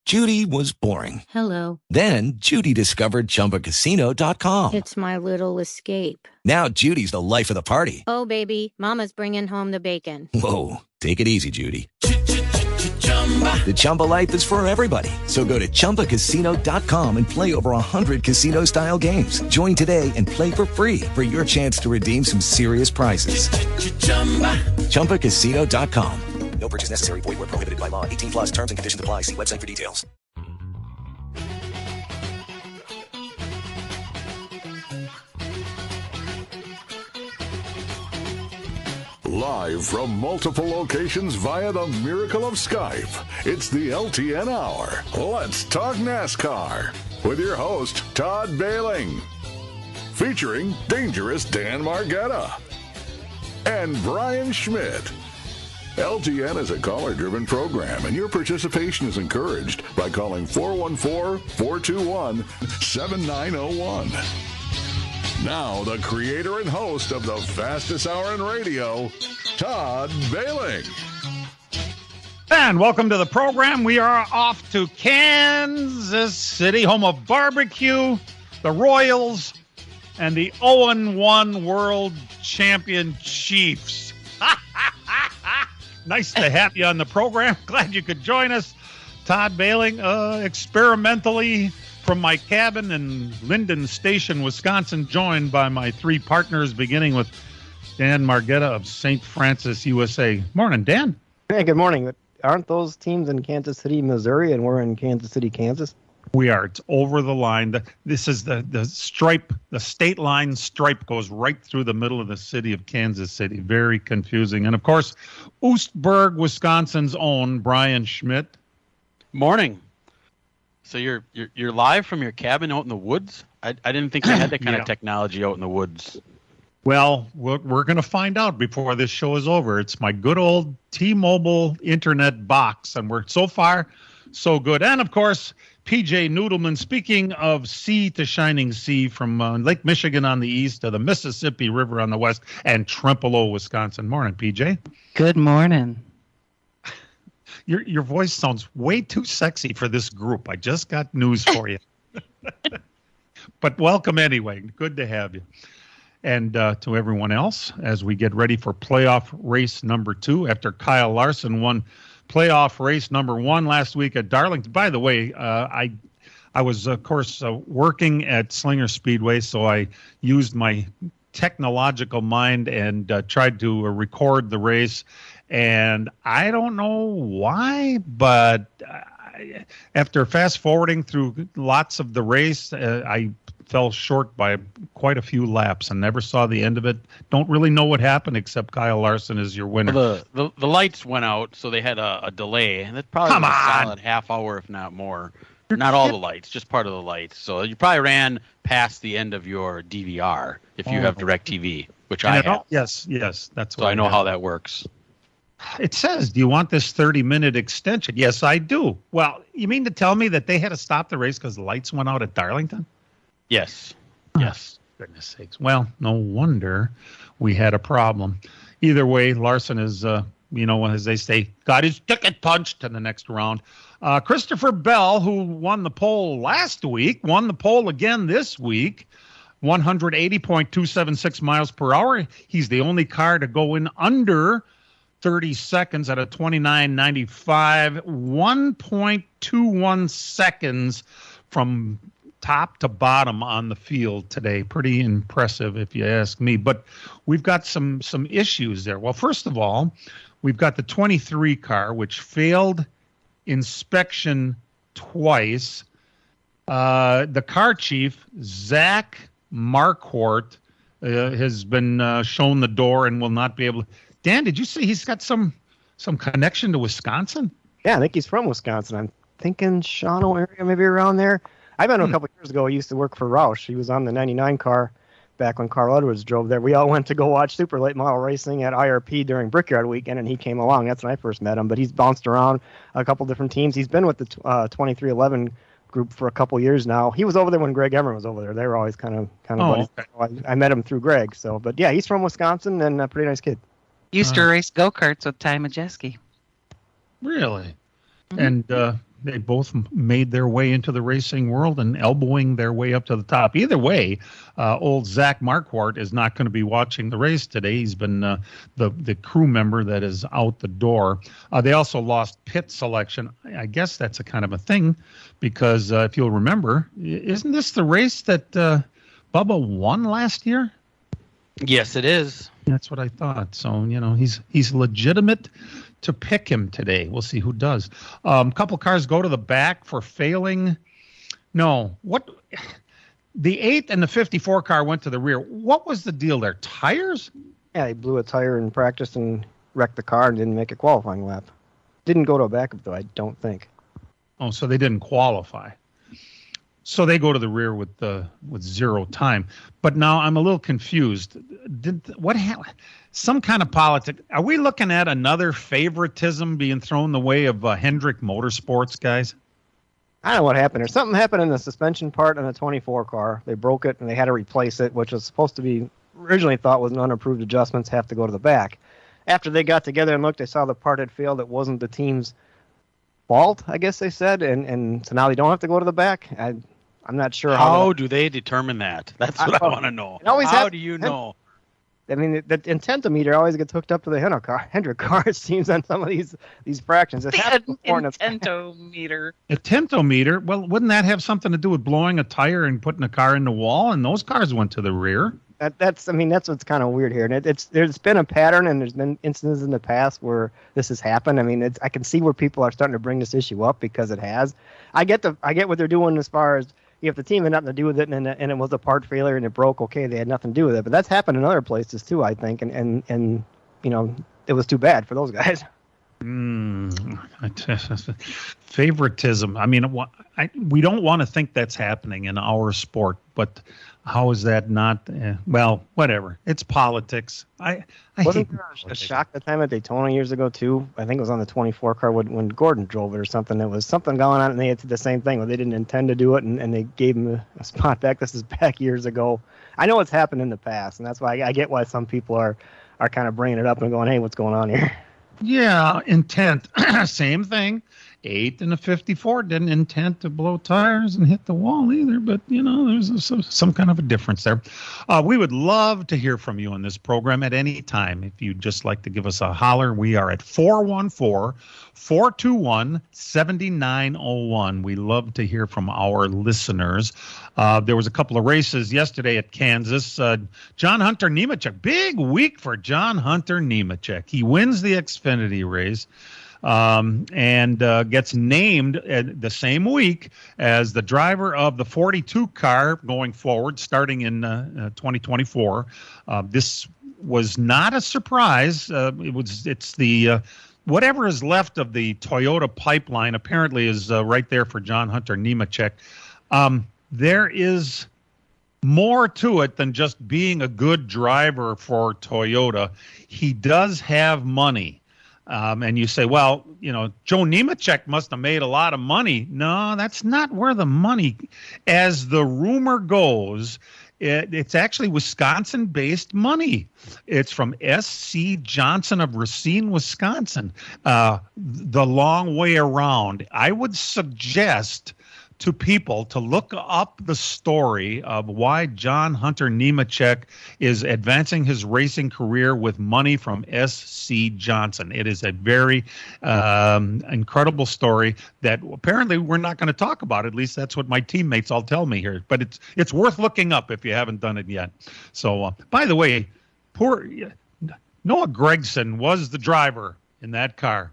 Judy was boring. Hello. Then Judy discovered ChumbaCasino.com. It's my little escape. Now Judy's the life of the party. Oh, baby, mama's bringing home the bacon. Whoa, take it easy, Judy. The Chumba life is for everybody. So go to ChumbaCasino.com and play over 100 casino-style games. Join today and play for free for your chance to redeem some serious prizes. ChumbaCasino.com. No purchase necessary. Void where prohibited by law. 18 plus terms and conditions apply. See website for details. Live from multiple locations via the miracle of Skype, it's the LTN Hour. Let's talk NASCAR with your host, Todd Bailing. Featuring dangerous Dan Margetta and Brian Schmidt. LTN is a caller-driven program, and your participation is encouraged by calling 414-421-7901. Now, the creator and host of the fastest hour in radio, Todd Bailing. And welcome to the program. We are off to Kansas City, home of barbecue, the Royals, and the 0-1 world champion Chiefs. Nice to have you on the program. Glad you could join us. Todd Bailing, experimentally from my cabin in Linden Station, Wisconsin, joined by my three partners, beginning with Dan Margetta of St. Francis, USA. Morning, Dan. Hey, good morning. Aren't those teams in Kansas City, Missouri, and we're in Kansas City, Kansas? We are. It's over the line. This is the stripe, the state line stripe goes right through the middle of the city of Kansas City. Very confusing. And, of course, Oostburg, Wisconsin's own Brian Schmidt. Morning. So you're live from your cabin out in the woods? I didn't think you had that kind of technology out in the woods. Well, we're going to find out before this show is over. It's my good old T-Mobile internet box, and we're so far so good. And, of course, PJ Noodleman, speaking of sea to shining sea, from Lake Michigan on the east to the Mississippi River on the west, and Trempealeau, Wisconsin. Morning, PJ. Good morning. Your voice sounds way too sexy for this group. I just got news for you. But welcome anyway. Good to have you. And to everyone else, as we get ready for playoff race number 2, after Kyle Larson won playoff race number 1 last week at Darlington. By the way, I was, of course, working at Slinger Speedway, so I used my technological mind and tried to record the race. And I don't know why, but after fast forwarding through lots of the race, I fell short by quite a few laps and never saw the end of it. Don't really know what happened, except Kyle Larson is your winner. Well, the lights went out, so they had a delay, and that's probably a solid half hour, if not more. Not all the lights, just part of the lights. So you probably ran past the end of your DVR if you have DirecTV, which I have. Yes, that's what so I know how that works. It says, do you want this 30-minute extension? Yes, I do. Well, you mean to tell me that they had to stop the race because the lights went out at Darlington? Yes. Yes. Goodness sakes. Well, no wonder we had a problem. Either way, Larson is, as they say, got his ticket punched in the next round. Christopher Bell, who won the pole last week, won the pole again this week. 180.276 miles per hour. He's the only car to go in under 30 seconds at a 29.95, 1.21 seconds from top to bottom on the field today. Pretty impressive, if you ask me. But we've got some issues there. Well, first of all, we've got the 23 car, which failed inspection twice. The car chief, Zach Marquardt, has been shown the door and will not be able to. Dan, did you see he's got some connection to Wisconsin? Yeah, I think he's from Wisconsin. I'm thinking Shawano area, maybe around there. I met him a couple years ago. He used to work for Roush. He was on the 99 car back when Carl Edwards drove there. We all went to go watch super late model racing at IRP during Brickyard weekend, and he came along. That's when I first met him. But he's bounced around a couple different teams. He's been with the 2311 group for a couple years now. He was over there when Greg Emmer was over there. They were always kind of buddies. Okay. I met him through Greg. So, but yeah, he's from Wisconsin and a pretty nice kid. Used to race go-karts with Ty Majeski. Really? Mm-hmm. And They both made their way into the racing world and elbowing their way up to the top. Either way, old Zach Marquardt is not going to be watching the race today. He's been the crew member that is out the door. They also lost pit selection. I guess that's a kind of a thing because if you'll remember, isn't this the race that Bubba won last year? Yes, it is. That's what I thought. So, he's legitimate to pick him today. We'll see who does. A couple cars go to the back for failing. No. What? The 8 and the 54 car went to the rear. What was the deal there? Tires? Yeah, he blew a tire in practice and wrecked the car and didn't make a qualifying lap. Didn't go to a backup, though, I don't think. Oh, so they didn't qualify. So they go to the rear with zero time. But now I'm a little confused. What happened? Some kind of politics. Are we looking at another favoritism being thrown the way of Hendrick Motorsports, guys? I don't know what happened. Or something happened in the suspension part on the 24 car. They broke it and they had to replace it, which was supposed to be originally thought was an unapproved adjustments, have to go to the back. After they got together and looked, they saw the part had failed. It wasn't the team's fault, I guess they said, and so now they don't have to go to the back. I'm not sure how do they determine that. That's what I want to know. How do you know? I mean, the intentometer always gets hooked up to the Hendrick car. It seems on some of these fractions. The intentometer. A tentometer. Well, wouldn't that have something to do with blowing a tire and putting a car in the wall? And those cars went to the rear. That's what's kind of weird here. And there's been a pattern, and there's been instances in the past where this has happened. I mean, I can see where people are starting to bring this issue up because it has. I get what they're doing as far as, if the team had nothing to do with it and it was a part failure and it broke, okay, they had nothing to do with it. But that's happened in other places too, I think, and it was too bad for those guys. Favoritism. I mean, we don't want to think that's happening in our sport, but how is that not? Well, whatever. It's politics. I wasn't there a shock the time at Daytona years ago too? I think it was on the 24 car when Gordon drove it or something. There was something going on, and they had the same thing where they didn't intend to do it, and they gave him a spot back. This is back years ago. I know it's happened in the past, and that's why I get why some people are kind of bringing it up and going, "Hey, what's going on here?" Yeah, intent. Same thing. 8 and a 54 didn't intend to blow tires and hit the wall either, but there's some kind of a difference there. We would love to hear from you on this program at any time. If you'd just like to give us a holler, we are at 414-421-7901. We love to hear from our listeners. There was a couple of races yesterday at Kansas. John Hunter Nemechek, big week for John Hunter Nemechek. He wins the Xfinity race. And gets named the same week as the driver of the 42 car going forward, starting in 2024. This was not a surprise. It's the whatever is left of the Toyota pipeline apparently is right there for John Hunter Nemechek. There is more to it than just being a good driver for Toyota. He does have money. And you say, well, Joe Nemechek must have made a lot of money. No, that's not where the money, as the rumor goes, it's actually Wisconsin-based money. It's from S.C. Johnson of Racine, Wisconsin. The long way around. I would suggest to people to look up the story of why John Hunter Nemechek is advancing his racing career with money from S.C. Johnson. It is a very incredible story that apparently we're not going to talk about. At least that's what my teammates all tell me here. But it's worth looking up if you haven't done it yet. So, by the way, poor Noah Gragson was the driver in that car.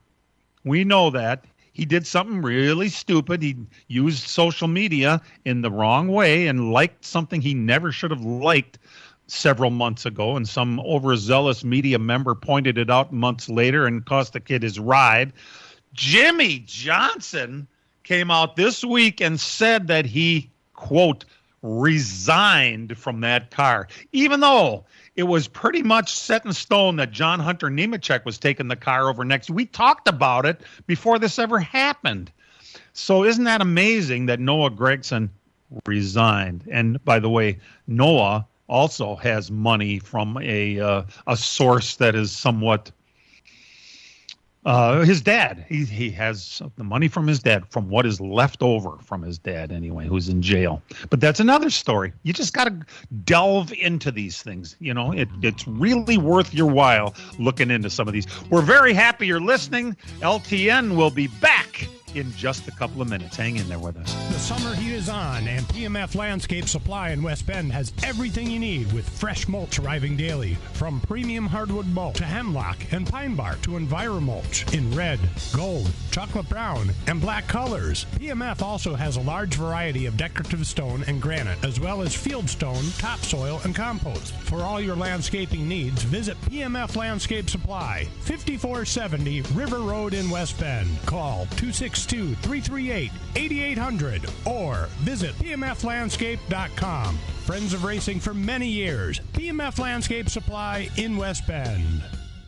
We know that. He did something really stupid. He used social media in the wrong way and liked something he never should have liked several months ago. And some overzealous media member pointed it out months later and cost the kid his ride. Jimmy Johnson came out this week and said that he, quote, resigned from that car, even though it was pretty much set in stone that John Hunter Nemechek was taking the car over next. We talked about it before this ever happened. So isn't that amazing that Noah Gragson resigned? And by the way, Noah also has money from a source that is somewhat His dad. He has the money from his dad, from what is left over from his dad anyway, who's in jail. But that's another story. You just got to delve into these things. You know, it's really worth your while looking into some of these. We're very happy you're listening. LTN will be back in just a couple of minutes. Hang in there with us. The summer heat is on, and PMF Landscape Supply in West Bend has everything you need with fresh mulch arriving daily. From premium hardwood mulch to hemlock and pine bark to EnviroMulch in red, gold, chocolate brown, and black colors. PMF also has a large variety of decorative stone and granite, as well as field stone, topsoil, and compost. For all your landscaping needs, visit PMF Landscape Supply, 5470 River Road in West Bend. Call 262-338-8800 or visit pmflandscape.com. Friends of racing for many years. PMF Landscape Supply in West Bend.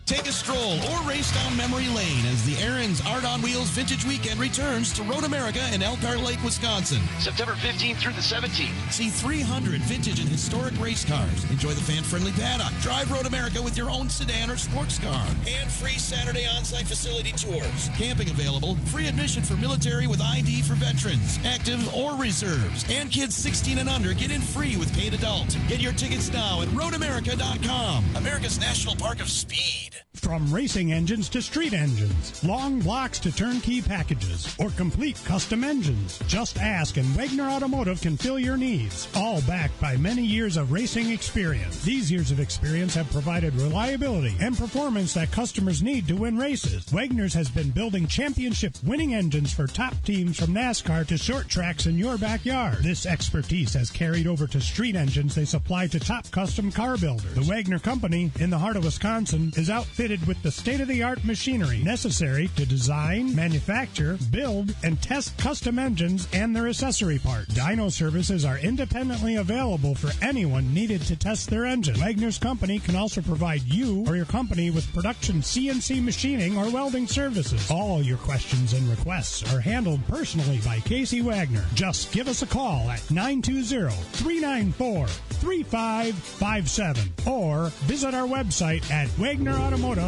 Take a stroll or race down memory lane as the Aaron's Art on Wheels Vintage Weekend returns to Road America in Elkhart Lake, Wisconsin. September 15th through the 17th. See 300 vintage and historic race cars. Enjoy the fan-friendly paddock. Drive Road America with your own sedan or sports car. And free Saturday on-site facility tours. Camping available. Free admission for military with ID for veterans, active or reserves. And kids 16 and under get in free with paid adult. Get your tickets now at roadamerica.com. America's National Park of Speed. From racing engines to street engines, long blocks to turnkey packages, or complete custom engines, just ask and Wagner Automotive can fill your needs. All backed by many years of racing experience. These years of experience have provided reliability and performance that customers need to win races. Wagner's has been building championship-winning engines for top teams from NASCAR to short tracks in your backyard. This expertise has carried over to street engines they supply to top custom car builders. The Wagner Company, in the heart of Wisconsin, is outfitted with the state-of-the-art machinery necessary to design, manufacture, build, and test custom engines and their accessory parts. Dyno services are independently available for anyone needed to test their engine. Wagner's Company can also provide you or your company with production CNC machining or welding services. All your questions and requests are handled personally by Casey Wagner. Just give us a call at 920-394-3557 or visit our website at wagnerautomotive.com.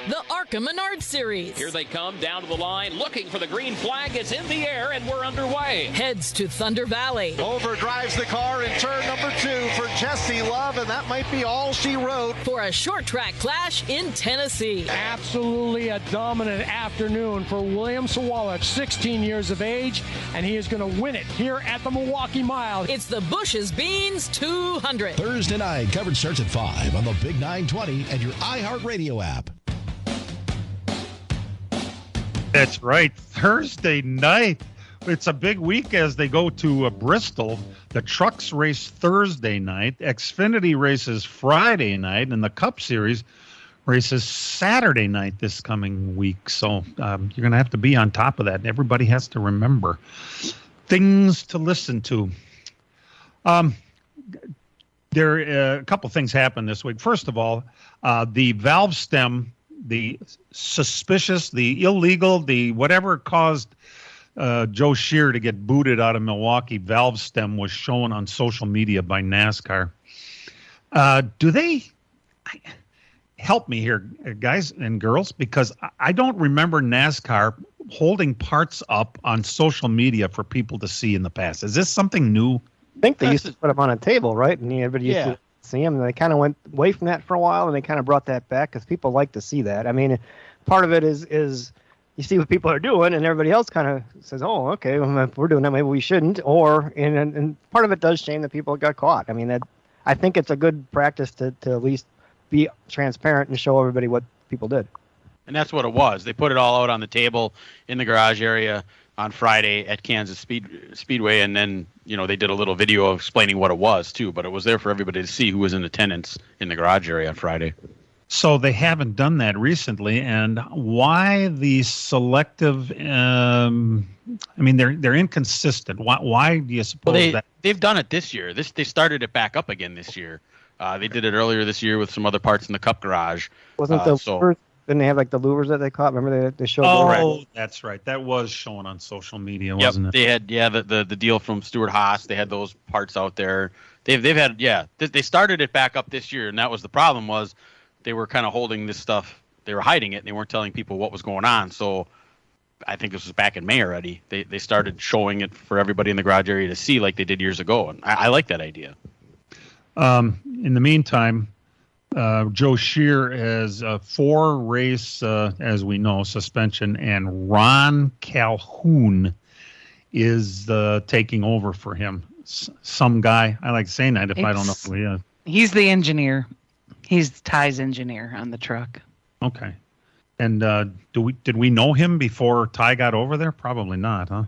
The Arca Menard Series. Here they come down to the line, looking for the green flag. It's in the air, and we're underway. Heads to Thunder Valley. Over drives the car in turn number 2 for Jessie Love, and that might be all she wrote. For a short track clash in Tennessee. Absolutely a dominant afternoon for William Sawalek, 16 years of age, and he is going to win it here at the Milwaukee Mile. It's the Bush's Beans 200. Thursday night, coverage starts at 5 on the Big 920 and your iHeartRadio app. That's right. Thursday night. It's a big week as they go to Bristol. The trucks race Thursday night. Xfinity races Friday night. And the Cup Series races Saturday night this coming week. So you're going to have to be on top of that. Everybody has to remember things to listen to. A couple things happened this week. First of all, the valve stem, the suspicious, the illegal, the whatever caused Joe Shear to get booted out of Milwaukee valve stem was shown on social media by NASCAR. Do they help me here, guys and girls? Because I don't remember NASCAR holding parts up on social media for people to see in the past. Is this something new? I think they used to put them on a table, right? And everybody used to see them, and they kind of went away from that for a while, and they kind of brought that back because people like to see that. I mean, part of it is you see what people are doing, and everybody else kind of says, "Oh, okay, well, if we're doing that, maybe we shouldn't." Or and part of it does shame that people got caught. I mean, I think it's a good practice to at least be transparent and show everybody what people did. And that's what it was. They put it all out on the table in the garage area on Friday at Kansas Speedway, and then they did a little video explaining what it was too. But it was there for everybody to see who was in attendance in the garage area on Friday. So they haven't done that recently, and why the selective? I mean, they're inconsistent. Why do you suppose that? They've done it this year. They started it back up again this year. They did it earlier this year with some other parts in the Cup garage. Wasn't the didn't they have like the louvers that they caught? Remember they showed? Oh, that's right. That was shown on social media, wasn't it? They had the deal from Stuart Haas. They had those parts out there. They've had they started it back up this year, and that was the problem was they were kind of holding this stuff. They were hiding it. And they weren't telling people what was going on. So I think this was back in May already. They started showing it for everybody in the garage area to see like they did years ago. And I like that idea. In the meantime, Joe Shear has a 4-race, as we know, suspension, and Ron Calhoun is taking over for him. Some guy. I like saying that if I don't know who he is. He's the engineer. He's Ty's engineer on the truck. Okay. And did we know him before Ty got over there? Probably not, huh?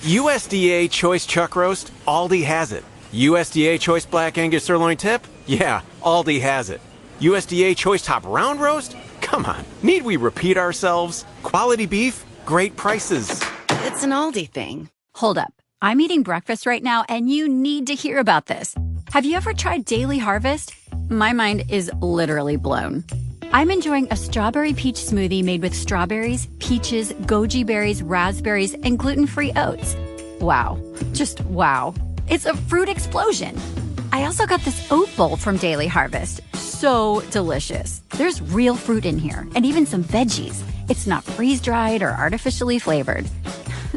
USDA Choice Chuck Roast, Aldi has it. USDA Choice Black Angus Sirloin Tip? Yeah, Aldi has it. USDA Choice Top Round Roast? Come on, need we repeat ourselves? Quality beef, great prices. It's an Aldi thing. Hold up. I'm eating breakfast right now, and you need to hear about this. Have you ever tried Daily Harvest? My mind is literally blown. I'm enjoying a strawberry peach smoothie made with strawberries, peaches, goji berries, raspberries, and gluten-free oats. Wow. Just wow. It's a fruit explosion. I also got this oat bowl from Daily Harvest. So delicious. There's real fruit in here, and even some veggies. It's not freeze-dried or artificially flavored.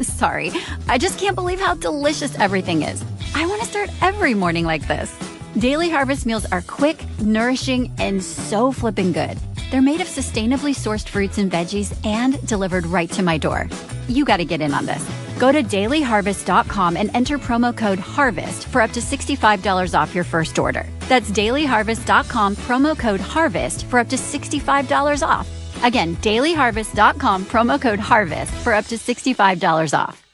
Sorry, I just can't believe how delicious everything is. I want to start every morning like this. Daily Harvest meals are quick, nourishing, and so flippin' good. They're made of sustainably sourced fruits and veggies and delivered right to my door. You got to get in on this. Go to dailyharvest.com and enter promo code HARVEST for up to $65 off your first order. That's dailyharvest.com, promo code HARVEST for up to $65 off. Again, dailyharvest.com, promo code HARVEST for up to $65 off.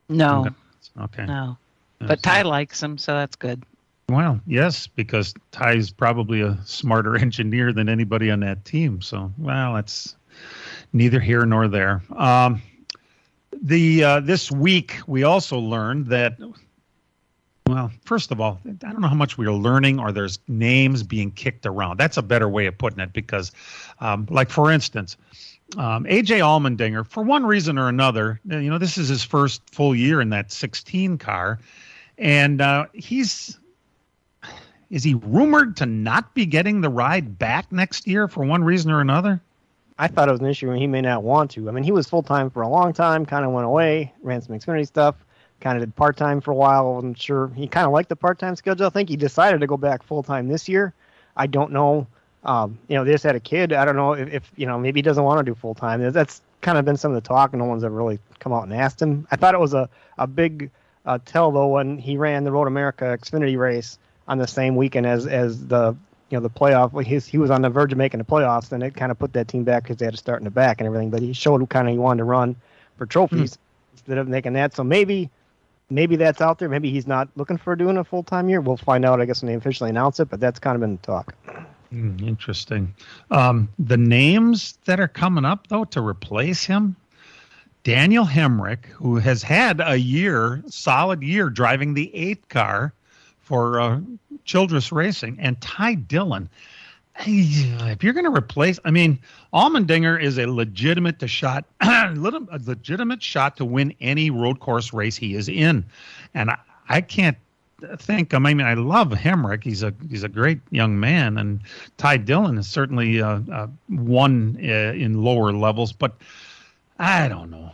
No. Okay. No. But Ty likes him, so that's good. Well, yes, because Ty's probably a smarter engineer than anybody on that team. So, well, that's neither here nor there. This week, we also learned that, well, first of all, I don't know how much we are learning or there's names being kicked around. That's a better way of putting it because, like, for instance, A.J. Allmendinger, for one reason or another, this is his first full year in that 16 car, and is he rumored to not be getting the ride back next year for one reason or another? I thought it was an issue and he may not want to. I mean, he was full-time for a long time, kind of went away, ran some Xfinity stuff, kind of did part-time for a while. I wasn't sure. He kind of liked the part-time schedule. I think he decided to go back full-time this year. I don't know. They just had a kid. I don't know if maybe he doesn't want to do full-time. That's kind of been some of the talk, and no one's ever really come out and asked him. I thought it was a big tell, though, when he ran the Road America Xfinity race on the same weekend as the the playoff. He was on the verge of making the playoffs, and it kind of put that team back because they had to start in the back and everything. But he showed kind of he wanted to run for trophies instead of making that. So maybe that's out there. Maybe he's not looking for doing a full-time year. We'll find out, I guess, when they officially announce it. But that's kind of been the talk. Interesting. The names that are coming up though to replace him: Daniel Hemrick, who has had a solid year driving the 8 car for Childress Racing, and Ty Dillon. If you're going to replace, Allmendinger is a legitimate shot to win any road course race he is in, and I can't think. I love Hemrick. He's a great young man, and Ty Dillon is certainly one in lower levels, but I don't know.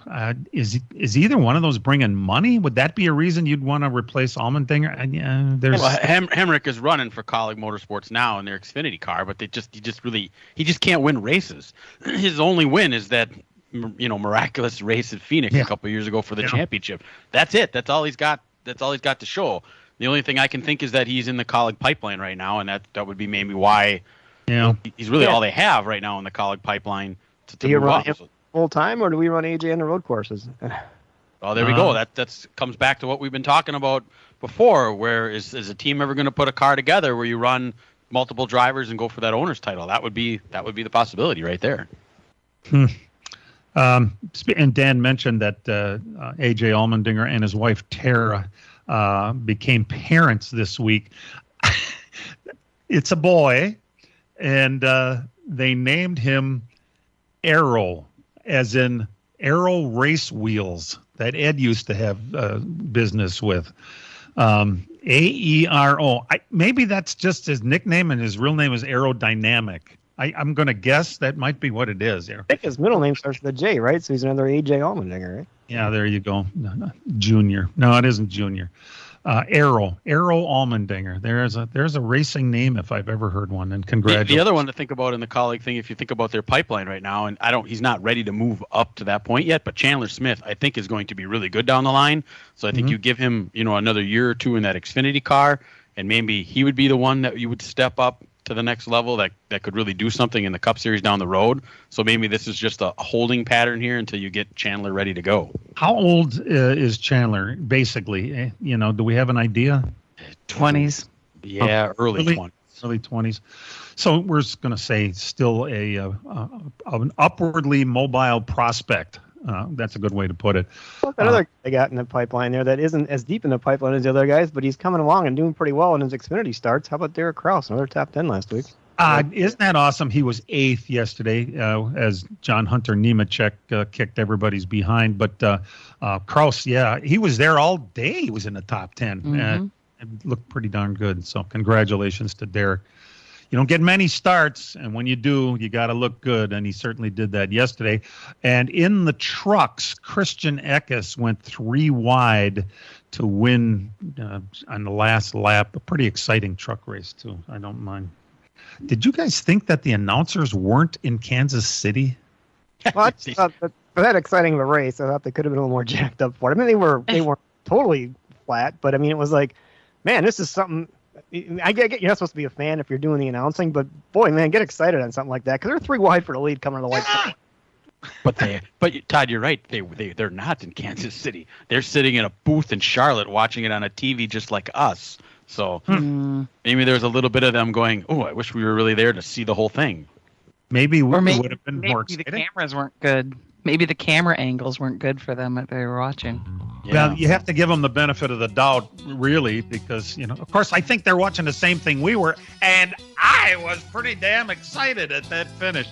Is either one of those bringing money? Would that be a reason you'd want to replace Allmendinger? Hemrick is running for Colleague Motorsports now in their Xfinity car, but he just can't win races. His only win is that miraculous race at Phoenix a couple of years ago for the championship. That's it. That's all he's got. That's all he's got to show. The only thing I can think is that he's in the Colleague pipeline right now, and that would be maybe why he's really all they have right now in the Colleague pipeline to move up. Full time, or do we run AJ on the road courses? Oh, there we go. That comes back to what we've been talking about before. Where is a team ever going to put a car together where you run multiple drivers and go for that owner's title? That would be the possibility right there. And Dan mentioned that AJ Allmendinger and his wife Tara became parents this week. It's a boy, and they named him Arrow, as in Arrow Race Wheels that Ed used to have business with. Aero. Maybe that's just his nickname and his real name is Aerodynamic. I'm going to guess that might be what it is. I think his middle name starts with a J, right? So he's another AJ Allmendinger, right? Yeah, there you go. No, Junior. No, it isn't Junior. Aero Allmendinger. There's a racing name if I've ever heard one. And congratulations. The other one to think about in the colleague thing, if you think about their pipeline right now, and he's not ready to move up to that point yet, but Chandler Smith I think is going to be really good down the line. So I think you give him another year or two in that Xfinity car, and maybe he would be the one that you would step up to the next level that could really do something in the Cup Series down the road. So maybe this is just a holding pattern here until you get Chandler ready to go. How old is Chandler, basically? Do we have an idea? 20s. Yeah, early 20s. Early 20s. So we're going to say still an upwardly mobile prospect. That's a good way to put it. Well, that other guy got in the pipeline there that isn't as deep in the pipeline as the other guys, but he's coming along and doing pretty well in his Xfinity starts. How about Derek Kraus, another top 10 last week? Isn't that awesome? He was 8th yesterday as John Hunter Nemechek kicked everybody's behind. But Kraus, he was there all day. He was in the top 10. And it looked pretty darn good. So congratulations to Derek. You don't get many starts, and when you do, you got to look good, and he certainly did that yesterday. And in the trucks, Christian Eckes went 3 wide to win on the last lap. A pretty exciting truck race, too. I don't mind. Did you guys think that the announcers weren't in Kansas City? Well, for that exciting of a race, I thought they could have been a little more jacked up for it. I mean, they weren't totally flat, but I mean, it was like, man, this is something. I get you're not supposed to be a fan if you're doing the announcing, but boy, man, get excited on something like that because they're 3 wide for the lead coming to the white flag. But Todd, you're right. They're not in Kansas City. They're sitting in a booth in Charlotte watching it on a TV just like us. So maybe there's a little bit of them going, "Oh, I wish we were really there to see the whole thing." Maybe would have been more exciting. Maybe the cameras weren't good. Maybe the camera angles weren't good for them that they were watching. Yeah. Well, you have to give them the benefit of the doubt, really, because, of course, I think they're watching the same thing we were, and I was pretty damn excited at that finish.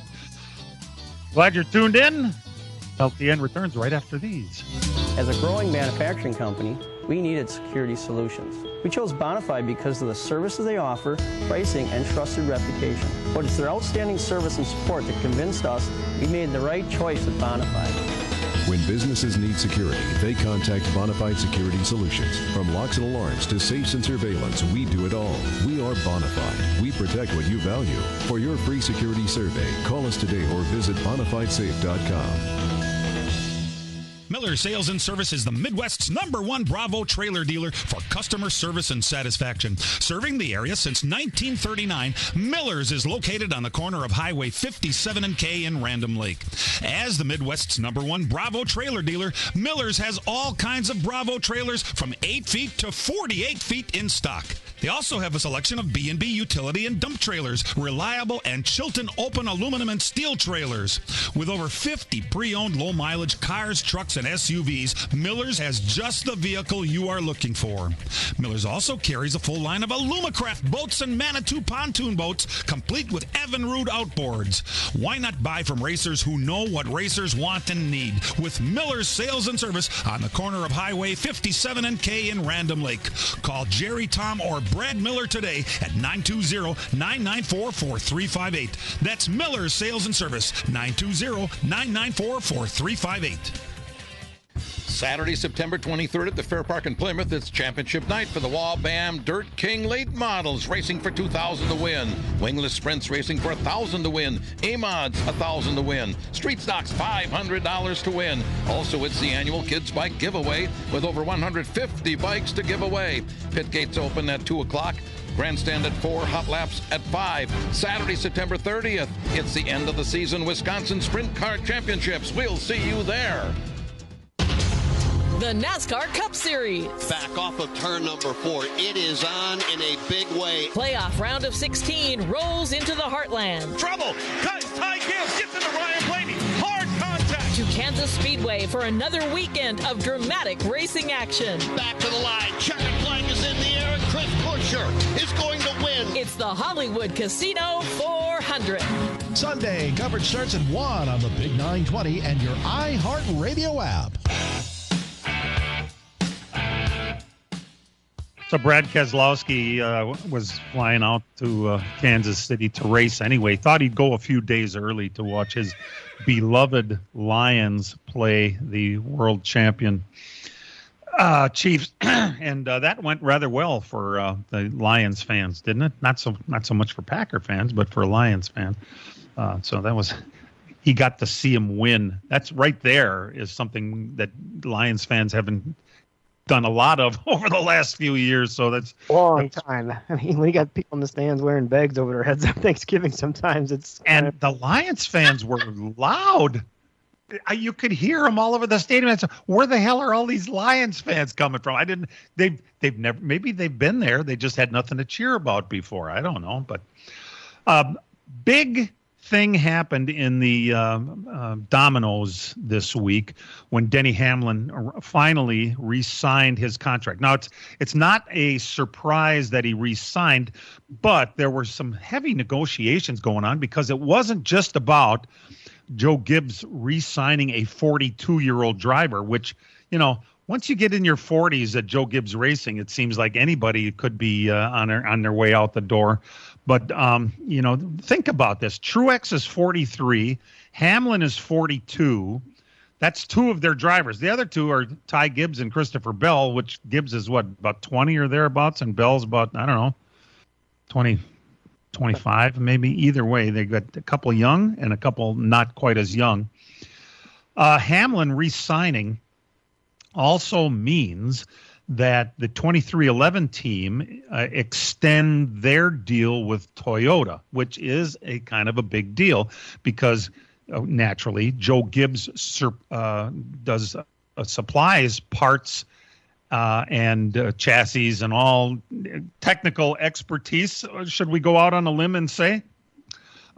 Glad you're tuned in. LTN returns right after these. As a growing manufacturing company, we needed security solutions. We chose Bonafide because of the services they offer, pricing, and trusted reputation. But it's their outstanding service and support that convinced us we made the right choice with Bonafide. When businesses need security, they contact Bonafide Security Solutions. From locks and alarms to safes and surveillance, we do it all. We are Bonafide. We protect what you value. For your free security survey, call us today or visit BonafideSafe.com. Miller Sales and Service is the Midwest's #1 Bravo trailer dealer for customer service and satisfaction. Serving the area since 1939, Miller's is located on the corner of Highway 57 and K in Random Lake. As the Midwest's #1 Bravo trailer dealer, Miller's has all kinds of Bravo trailers from 8 feet to 48 feet in stock. They also have a selection of B&B utility and dump trailers, reliable and Chilton open aluminum and steel trailers. With over 50 pre-owned low-mileage cars, trucks, and SUVs, Miller's has just the vehicle you are looking for. Miller's also carries a full line of Alumacraft boats and Manitou pontoon boats, complete with Evinrude outboards. Why not buy from racers who know what racers want and need? With Miller's Sales and Service on the corner of Highway 57 and K in Random Lake. Call Jerry, Tom, or Brad Miller today at 920-994-4358. That's Miller's Sales and Service, 920-994-4358. Saturday, September 23rd at the Fair Park in Plymouth, it's championship night for the Wall-Bam Dirt King late models, racing for $2,000 to win. Wingless Sprints racing for $1,000 to win. A-Mods, $1,000 to win. Street Stocks, $500 to win. Also, it's the annual Kids Bike Giveaway with over 150 bikes to give away. Pit gates open at 2 o'clock. Grandstand at 4, hot laps at 5. Saturday, September 30th, it's the end of the season Wisconsin Sprint Car Championships. We'll see you there. The NASCAR Cup Series. Back off of turn number 4. It is on in a big way. Playoff round of 16 rolls into the heartland. Trouble. Ty Gibbs gets into Ryan Blaney. Hard contact. To Kansas Speedway for another weekend of dramatic racing action. Back to the line. Checkered flag is in the air. Chris Buescher is going to win. It's the Hollywood Casino 400. Sunday, coverage starts at 1 on the Big 920 and your iHeart Radio app. So Brad Keselowski was flying out to Kansas City to race anyway. Thought he'd go a few days early to watch his beloved Lions play the world champion Chiefs, and that went rather well for the Lions fans, didn't it? Not so much for Packer fans, but for Lions fans. So that was. He got to see him win. That's right there is something that Lions fans haven't done a lot of over the last few years. So that's long time. I mean, we got people in the stands wearing bags over their heads on Thanksgiving. Sometimes and the Lions fans were loud. You could hear them all over the stadium. Said, where the hell are all these Lions fans coming from? They've never, maybe they've been there. They just had nothing to cheer about before. I don't know, but big thing happened in the Dominoes this week when Denny Hamlin finally re-signed his contract. Now, it's not a surprise that he re-signed, but there were some heavy negotiations going on because it wasn't just about Joe Gibbs re-signing a 42-year-old driver, which, once you get in your 40s at Joe Gibbs Racing, it seems like anybody could be on their way out the door. But, think about this. Truex is 43. Hamlin is 42. That's two of their drivers. The other two are Ty Gibbs and Christopher Bell, which Gibbs is, about 20 or thereabouts, and Bell's about, 20, 25 maybe. Either way, they got a couple young and a couple not quite as young. Hamlin re-signing also means that the 2311 team extend their deal with Toyota, which is a kind of a big deal because naturally Joe Gibbs does supplies parts and chassis and all technical expertise, should we go out on a limb and say,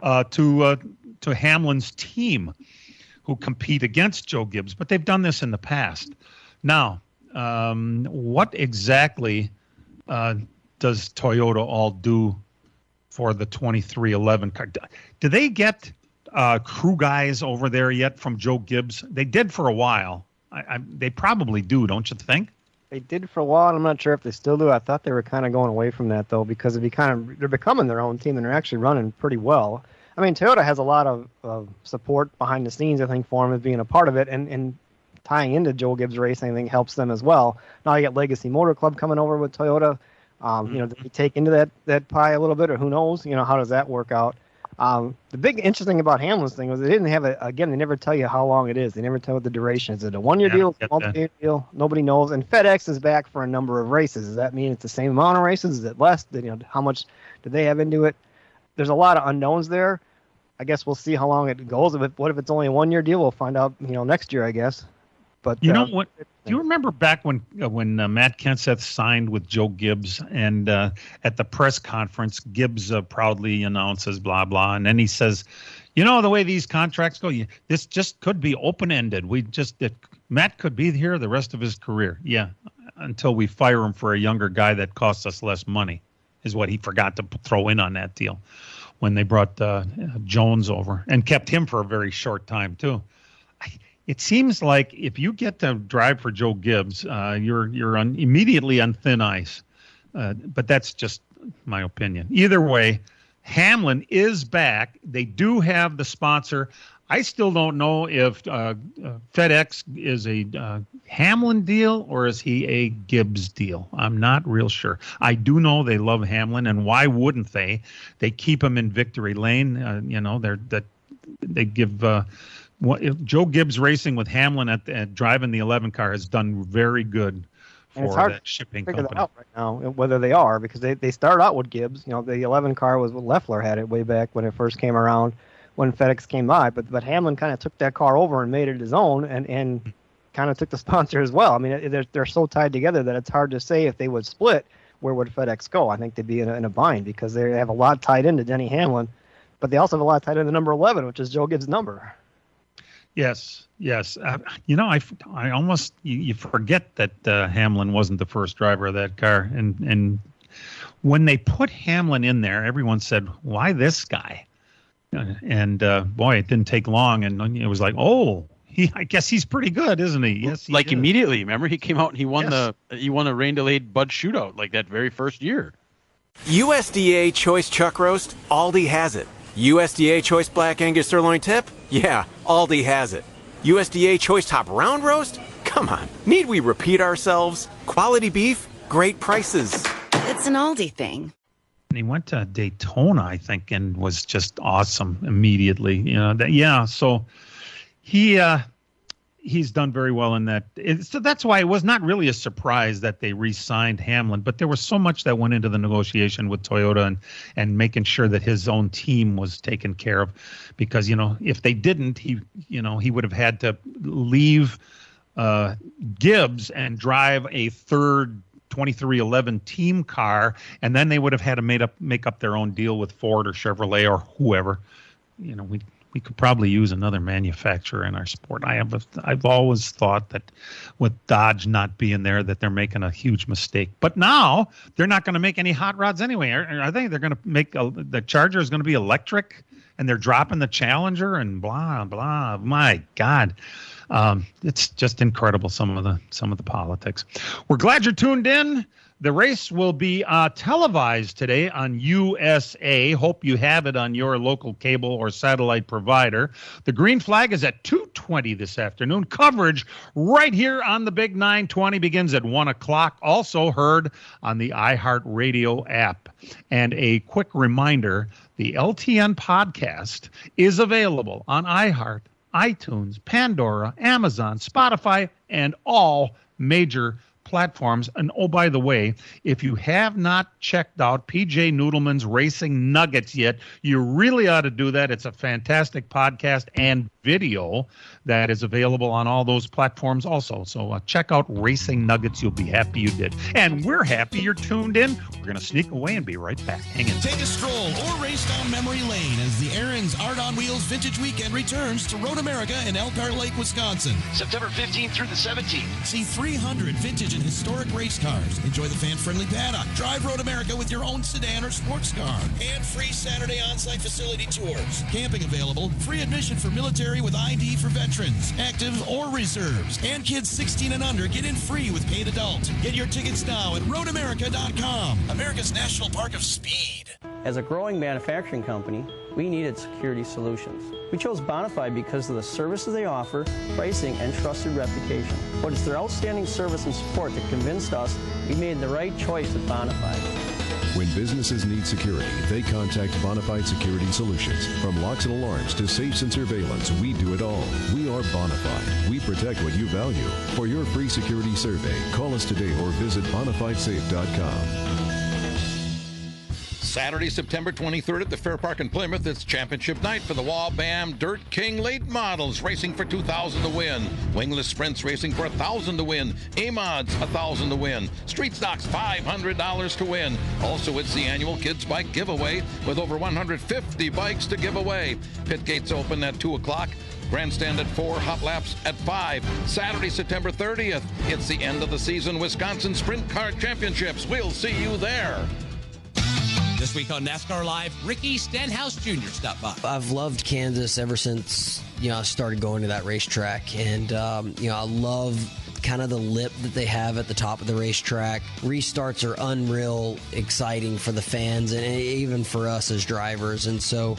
to Hamlin's team who compete against Joe Gibbs. But they've done this in the past. Now, what exactly does Toyota all do for the 2311 car? Do they get crew guys over there yet from Joe Gibbs? They did for a while. They probably do, don't you think? They did for a while. I'm not sure if they still do. I thought they were kind of going away from that, though, because they're becoming their own team, and they're actually running pretty well. I mean, Toyota has a lot of support behind the scenes, I think, for them as being a part of it, and tying into Joe Gibbs Racing, I think, helps them as well. Now you got Legacy Motor Club coming over with Toyota. Do they take into that pie a little bit, or who knows? How does that work out? The big interesting about Hamlin's thing was they didn't have they never tell you how long it is. They never tell what the duration is. Is it a one-year deal? Is it a multi-year deal? Nobody knows. And FedEx is back for a number of races. Does that mean it's the same amount of races? Is it less? How much do they have into it? There's a lot of unknowns there. I guess we'll see how long it goes. What if it's only a one-year deal? We'll find out, next year, I guess. But what? Do you remember back when Matt Kenseth signed with Joe Gibbs, and at the press conference, Gibbs proudly announces blah blah, and then he says, the way these contracts go, this just could be open-ended. Matt could be here the rest of his career. Yeah, until we fire him for a younger guy that costs us less money, is what he forgot to throw in on that deal when they brought Jones over and kept him for a very short time too. It seems like if you get to drive for Joe Gibbs, you're immediately on thin ice. But that's just my opinion. Either way, Hamlin is back. They do have the sponsor. I still don't know if FedEx is a Hamlin deal or is he a Gibbs deal. I'm not real sure. I do know they love Hamlin, and why wouldn't they? They keep him in victory lane. They give. Joe Gibbs Racing with Hamlin at driving the 11 car has done very good for that shipping company. It's hard to figure that out right now, whether they are, because they started out with Gibbs. The 11 car was what Leffler had it way back when it first came around, when FedEx came by. But Hamlin kind of took that car over and made it his own, and kind of took the sponsor as well. I mean, they're so tied together that it's hard to say if they would split, where would FedEx go? I think they'd be in a bind because they have a lot tied into Denny Hamlin, but they also have a lot tied into number 11, which is Joe Gibbs' number. Yes. I almost you forget that Hamlin wasn't the first driver of that car, and when they put Hamlin in there, everyone said, "Why this guy?" And boy, it didn't take long, and it was like, "Oh, I guess he's pretty good, isn't he? Yes, he is. Immediately. Remember, he came out and he won the rain delayed Bud Shootout like that very first year. USDA Choice Chuck Roast, Aldi has it. USDA Choice Black Angus Sirloin Tip? Yeah, Aldi has it. USDA Choice Top Round Roast? Come on, need we repeat ourselves? Quality beef, great prices. It's an Aldi thing. And he went to Daytona, I think, and was just awesome immediately. So he's done very well in that. So that's why it was not really a surprise that they re-signed Hamlin, but there was so much that went into the negotiation with Toyota and making sure that his own team was taken care of, because, if they didn't, he would have had to leave Gibbs and drive a third 2311 team car, and then they would have had to make up their own deal with Ford or Chevrolet or whoever. We could probably use another manufacturer in our sport. I've always thought that with Dodge not being there, that they're making a huge mistake. But now they're not going to make any hot rods anyway. I think they're going to make the Charger is going to be electric, and they're dropping the Challenger and blah blah. My God. It's just incredible, some of the politics. We're glad you're tuned in. The race will be televised today on USA. Hope you have it on your local cable or satellite provider. The green flag is at 2:20 this afternoon. Coverage right here on the Big 920 begins at 1 o'clock. Also heard on the iHeartRadio app. And a quick reminder, the LTN podcast is available on iHeart, iTunes, Pandora, Amazon, Spotify, and all major platforms. And oh, by the way, if you have not checked out PJ Noodleman's Racing Nuggets yet, you really ought to do that. It's a fantastic podcast and video that is available on all those platforms also. So check out Racing Nuggets. You'll be happy you did. And we're happy you're tuned in. We're going to sneak away and be right back. Hang in. Take a stroll or race down memory lane as the Aaron's Art on Wheels Vintage Weekend returns to Road America in Elkhart Lake, Wisconsin. September 15th through the 17th. See 300 vintage and historic race cars. Enjoy the fan-friendly paddock. Drive Road America with your own sedan or sports car. And free Saturday on-site facility tours. Camping available. Free admission for military with ID for veterans, active or reserves. And kids 16 and under get in free with paid adult. Get your tickets now at roadamerica.com. America's National Park of Speed. As a growing manufacturing company, we needed security solutions. We chose Bonafide because of the services they offer, pricing, and trusted reputation. But it's their outstanding service and support that convinced us we made the right choice with Bonafide. When businesses need security, they contact Bonafide Security Solutions. From locks and alarms to safes and surveillance, we do it all. We are Bonafide. We protect what you value. For your free security survey, call us today or visit bonafidesafe.com. Saturday, September 23rd at the Fair Park in Plymouth, it's championship night for the Wall-Bam Dirt King late models, racing for $2,000 to win. Wingless Sprints racing for $1,000 to win. A-Mods, $1,000 to win. Street Stocks, $500 to win. Also, it's the annual Kids Bike Giveaway with over 150 bikes to give away. Pit gates open at 2 o'clock. Grandstand at 4, hot laps at 5. Saturday, September 30th, it's the end of the season Wisconsin Sprint Car Championships. We'll see you there. This week on NASCAR Live, Ricky Stenhouse Jr. stopped by. I've loved Kansas ever since, I started going to that racetrack. And, I love kind of the lip that they have at the top of the racetrack. Restarts are unreal exciting for the fans and even for us as drivers. And so,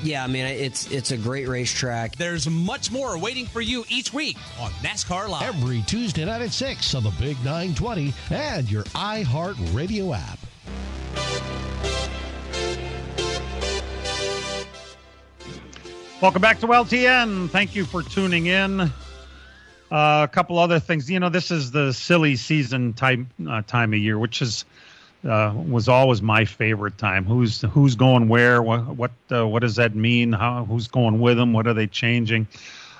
it's a great racetrack. There's much more waiting for you each week on NASCAR Live. Every Tuesday night at 6 on the Big 920 and your iHeart Radio app. Welcome back to LTN. Thank you for tuning in. A couple other things. This is the silly season time of year, which was always my favorite time. Who's going where? What does that mean? Who's going with them? What are they changing?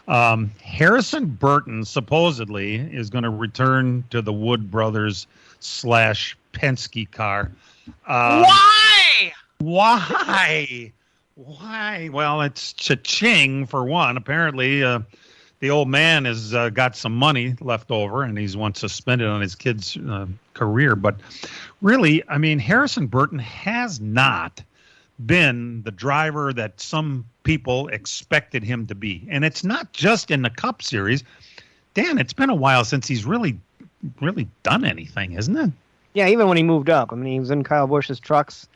Harrison Burton supposedly is going to return to the Wood Brothers / Penske car. Why? Why? Well, it's cha-ching for one. Apparently, the old man has got some money left over, and he wants to spend it on his kid's career. But really, Harrison Burton has not been the driver that some people expected him to be. And it's not just in the Cup Series. Dan, it's been a while since he's really done anything, isn't it? Yeah, even when he moved up. I mean, he was in Kyle Busch's trucks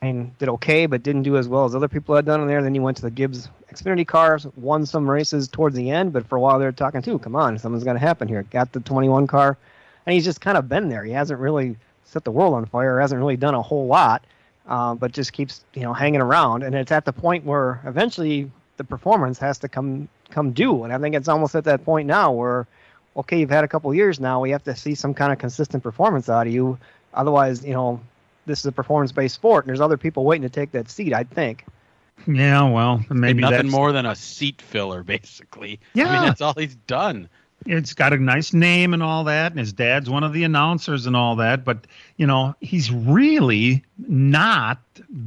and did okay, but didn't do as well as other people had done in there. Then he went to the Gibbs Xfinity cars, won some races towards the end, but for a while they were talking too, come on, something's going to happen here. Got the 21 car, and he's just kind of been there. He hasn't really set the world on fire, hasn't really done a whole lot, but just keeps hanging around. And it's at the point where eventually the performance has to come due. And I think it's almost at that point now where, okay, you've had a couple of years now, we have to see some kind of consistent performance out of you. Otherwise, this is a performance-based sport, and there's other people waiting to take that seat, I think. Yeah, well, maybe nothing more than a seat filler, basically. Yeah. I mean, that's all he's done. It's got a nice name and all that, and his dad's one of the announcers and all that, but, he's really not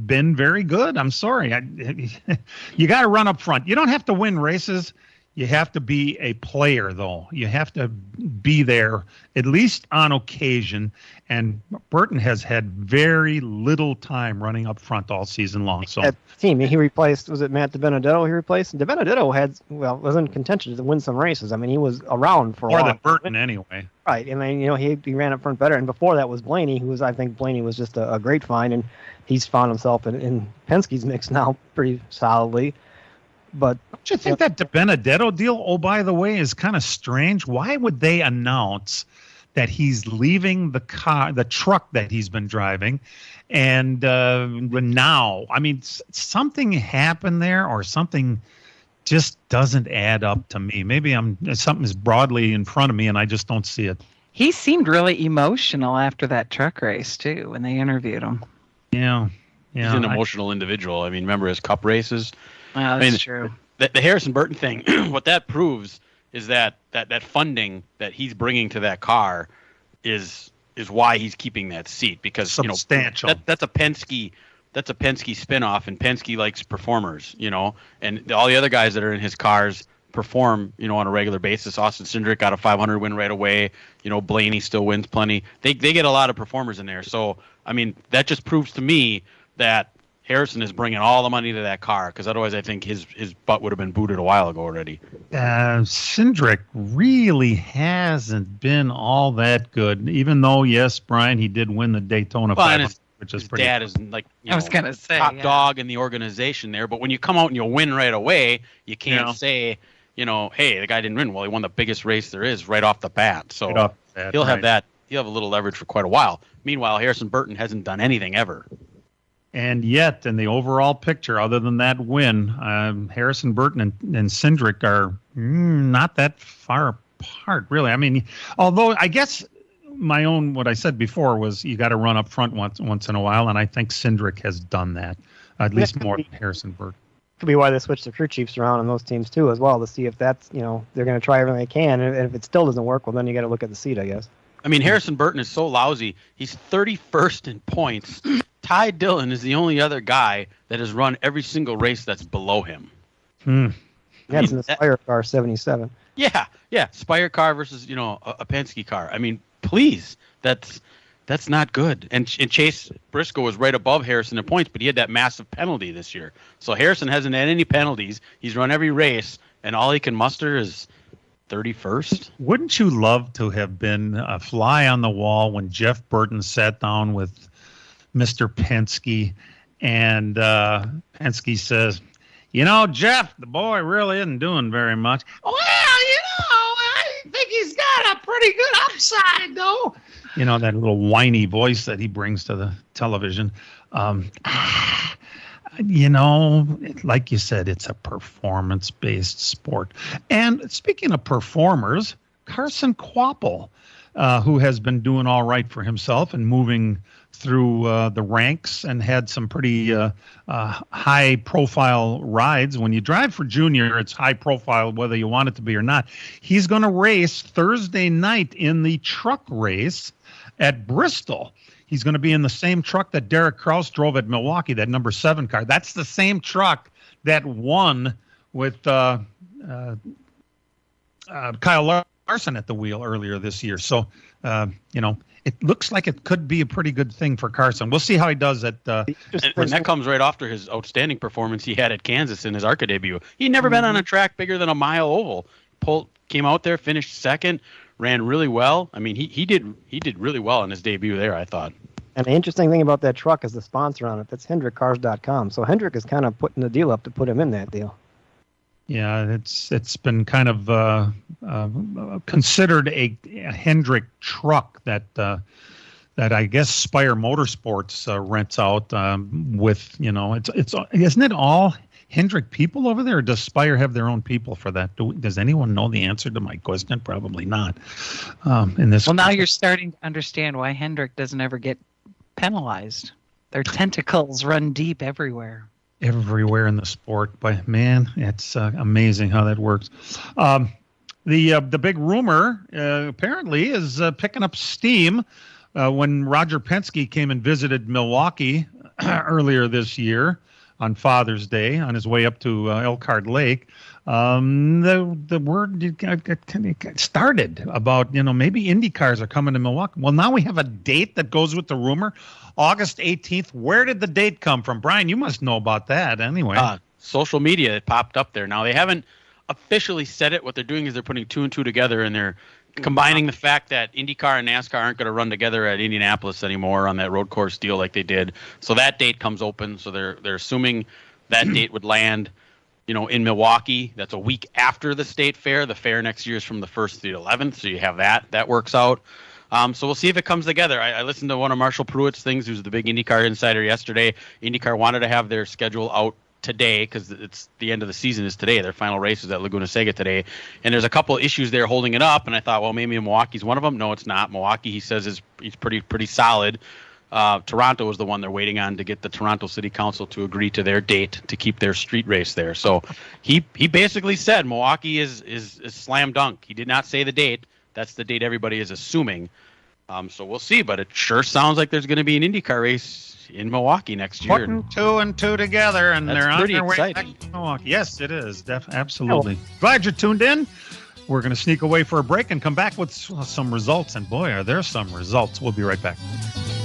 been very good. I'm sorry. You got to run up front. You don't have to win races. You have to be a player, though. You have to be there at least on occasion. And Burton has had very little time running up front all season long. So that team, he replaced, was it Matt DiBenedetto he replaced? And DiBenedetto was in contention to win some races. I mean, he was around for a while. More than Burton anyway. Right. And then, he ran up front better. And before that was Blaney, I think Blaney was just a great find. And he's found himself in Penske's mix now pretty solidly. But don't you think that DiBenedetto deal, oh, by the way, is kind of strange? Why would they announce that he's leaving the truck that he's been driving, and now? I mean, something happened there, or something just doesn't add up to me. Maybe something is broadly in front of me, and I just don't see it. He seemed really emotional after that truck race too, when they interviewed him. Yeah. He's an emotional individual. I mean, remember his Cup races? Well, that's true. The Harrison Burton thing, what that proves is that funding that he's bringing to that car is why he's keeping that seat, because substantial. That's a Penske spinoff, and Penske likes performers, and all the other guys that are in his cars perform, on a regular basis. Austin Cindric got a 500 win right away. Blaney still wins plenty. They get a lot of performers in there. So I mean, that just proves to me that Harrison is bringing all the money to that car, because otherwise I think his butt would have been booted a while ago already. Cindric really hasn't been all that good, even though, yes, Brian, he did win the Daytona 500, which is pretty. His dad is like I was gonna say top dog in the organization there, but when you come out and you win right away, you can't say, hey, the guy didn't win. Well, he won the biggest race there is right off the bat, so he'll have that. He'll have a little leverage for quite a while. Meanwhile, Harrison Burton hasn't done anything ever. And yet, in the overall picture, other than that win, Harrison Burton and Cindric are not that far apart, really. I mean, although I guess what I said before was you got to run up front once in a while, and I think Cindric has done that, at least more than Harrison Burton. Could be why they switched the crew chiefs around on those teams, too, as well, to see if that's, they're going to try everything they can. And if it still doesn't work, well, then you got to look at the seat, I guess. I mean, Harrison Burton is so lousy. He's 31st in points. Ty Dillon is the only other guy that has run every single race that's below him. Yeah, it's in the Spire car 77. Yeah, Spire car versus a Penske car. I mean, please, that's not good. And Chase Briscoe was right above Harrison in points, but he had that massive penalty this year. So Harrison hasn't had any penalties. He's run every race, and all he can muster is 31st. Wouldn't you love to have been a fly on the wall when Jeff Burton sat down with Mr. Penske, and Penske says, Jeff, the boy really isn't doing very much. Well, I think he's got a pretty good upside, though. That little whiny voice that he brings to the television. Like you said, it's a performance-based sport. And speaking of performers, Carson Kvapil, who has been doing all right for himself and moving through the ranks and had some pretty high-profile rides. When you drive for Junior, it's high-profile whether you want it to be or not. He's going to race Thursday night in the truck race at Bristol. He's going to be in the same truck that Derek Kraus drove at Milwaukee, that number 7 car. That's the same truck that won with Kyle Carson at the wheel earlier this year. So, it looks like it could be a pretty good thing for Carson. We'll see how he does at. And that comes right after his outstanding performance he had at Kansas in his ARCA debut. He'd never been on a track bigger than a mile oval. Came out there, finished second, ran really well. I mean, he did really well in his debut there, I thought. And the interesting thing about that truck is the sponsor on it. That's HendrickCars.com. So Hendrick is kind of putting the deal up to put him in that deal. Yeah, it's been kind of considered a Hendrick truck that I guess Spire Motorsports rents out with, it's isn't it all Hendrick people over there, or does Spire have their own people for that? Does anyone know the answer to my question? Probably not. Now you're starting to understand why Hendrick doesn't ever get penalized. Their tentacles run deep everywhere. Everywhere in the sport, but man, it's amazing how that works. The big rumor apparently is picking up steam when Roger Penske came and visited Milwaukee earlier this year on Father's Day on his way up to Elkhart Lake. The word started about, maybe Indy cars are coming to Milwaukee. Well, now we have a date that goes with the rumor, August 18th. Where did the date come from? Brian, you must know about that anyway. Social media, it popped up there. Now, they haven't officially said it. What they're doing is they're putting two and two together, and they're combining the fact that IndyCar and NASCAR aren't going to run together at Indianapolis anymore on that road course deal like they did. So that date comes open. So they're assuming that date would land, in Milwaukee. That's a week after the state fair. The fair next year is from the 1st to the 11th. So you have that. That works out. So we'll see if it comes together. I listened to one of Marshall Pruitt's things, who's the big IndyCar insider, yesterday. IndyCar wanted to have their schedule out today because it's the end of the season is today. Their final race is at Laguna Seca today. And there's a couple of issues there holding it up. And I thought, well, maybe Milwaukee's one of them. No, it's not. Milwaukee, he says, he's pretty solid. Toronto is the one they're waiting on to get the Toronto City Council to agree to their date to keep their street race there. So he basically said Milwaukee is slam dunk. He did not say the date. That's the date everybody is assuming. So we'll see. But it sure sounds like there's going to be an IndyCar race in Milwaukee next year. Putting two and two together, and they're on their way exciting. back to Milwaukee. Yes, it is. Absolutely. Glad you're tuned in. We're going to sneak away for a break and come back with some results. And boy, are there some results. We'll be right back.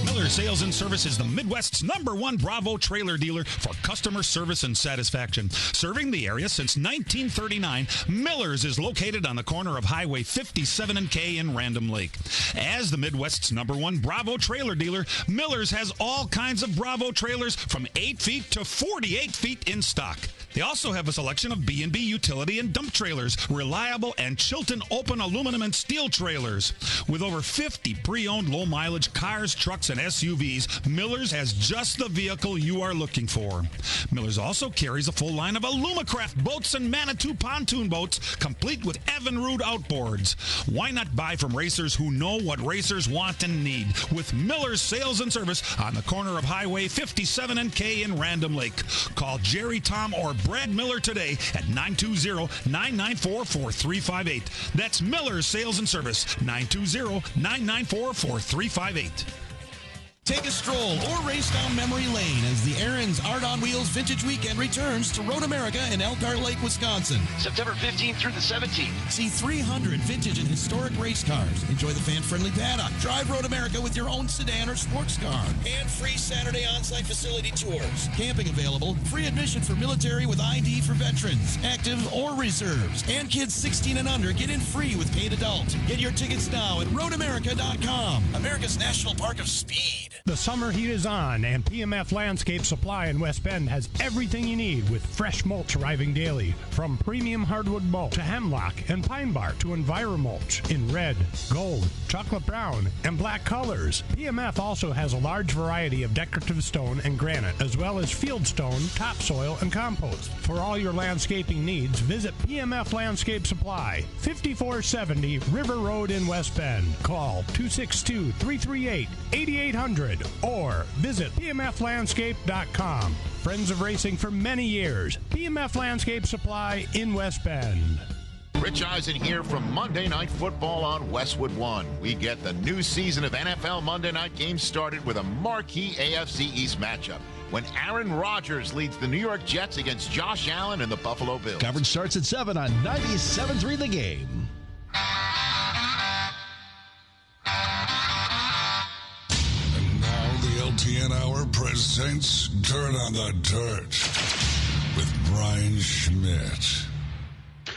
Miller Sales and Service is the Midwest's #1 Bravo trailer dealer for customer service and satisfaction. Serving the area since 1939, Miller's is located on the corner of Highway 57 and K in Random Lake. As the Midwest's #1 Bravo trailer dealer, Miller's has all kinds of Bravo trailers from 8 feet to 48 feet in stock. They also have a selection of B&B utility and dump trailers, reliable and Chilton open aluminum and steel trailers. With over 50 pre-owned low-mileage cars, trucks, and SUVs, Miller's has just the vehicle you are looking for. Miller's also carries a full line of Alumacraft boats and Manitou pontoon boats, complete with Evinrude outboards. Why not buy from racers who know what racers want and need? With Miller's Sales and Service on the corner of Highway 57 and K in Random Lake. Call Jerry, Tom, or Brad Miller today at 920-994-4358. That's Miller's Sales and Service, 920-994-4358. Take a stroll or race down memory lane as the Aaron's Art on Wheels Vintage Weekend returns to Road America in Elkhart Lake, Wisconsin. September 15th through the 17th. See 300 vintage and historic race cars. Enjoy the fan-friendly paddock. Drive Road America with your own sedan or sports car. And free Saturday on-site facility tours. Camping available. Free admission for military with ID for veterans, active or reserves. And kids 16 and under get in free with paid adult. Get your tickets now at roadamerica.com. America's National Park of Speed. The summer heat is on, and PMF Landscape Supply in West Bend has everything you need with fresh mulch arriving daily. From premium hardwood mulch to hemlock and pine bark to EnviroMulch in red, gold, chocolate brown, and black colors. PMF also has a large variety of decorative stone and granite, as well as field stone, topsoil, and compost. For all your landscaping needs, visit PMF Landscape Supply, 5470 River Road in West Bend. Call 262-338-8800 or visit pmflandscape.com. Friends of racing for many years. PMF Landscape Supply in West Bend. Rich Eisen here from Monday Night Football on Westwood One. We get the new season of NFL Monday Night games started with a marquee AFC East matchup when Aaron Rodgers leads the New York Jets against Josh Allen and the Buffalo Bills. Coverage starts at 7 on 97.3 The Game. LTN Hour presents Dirt on the Dirt with Brian Schmidt.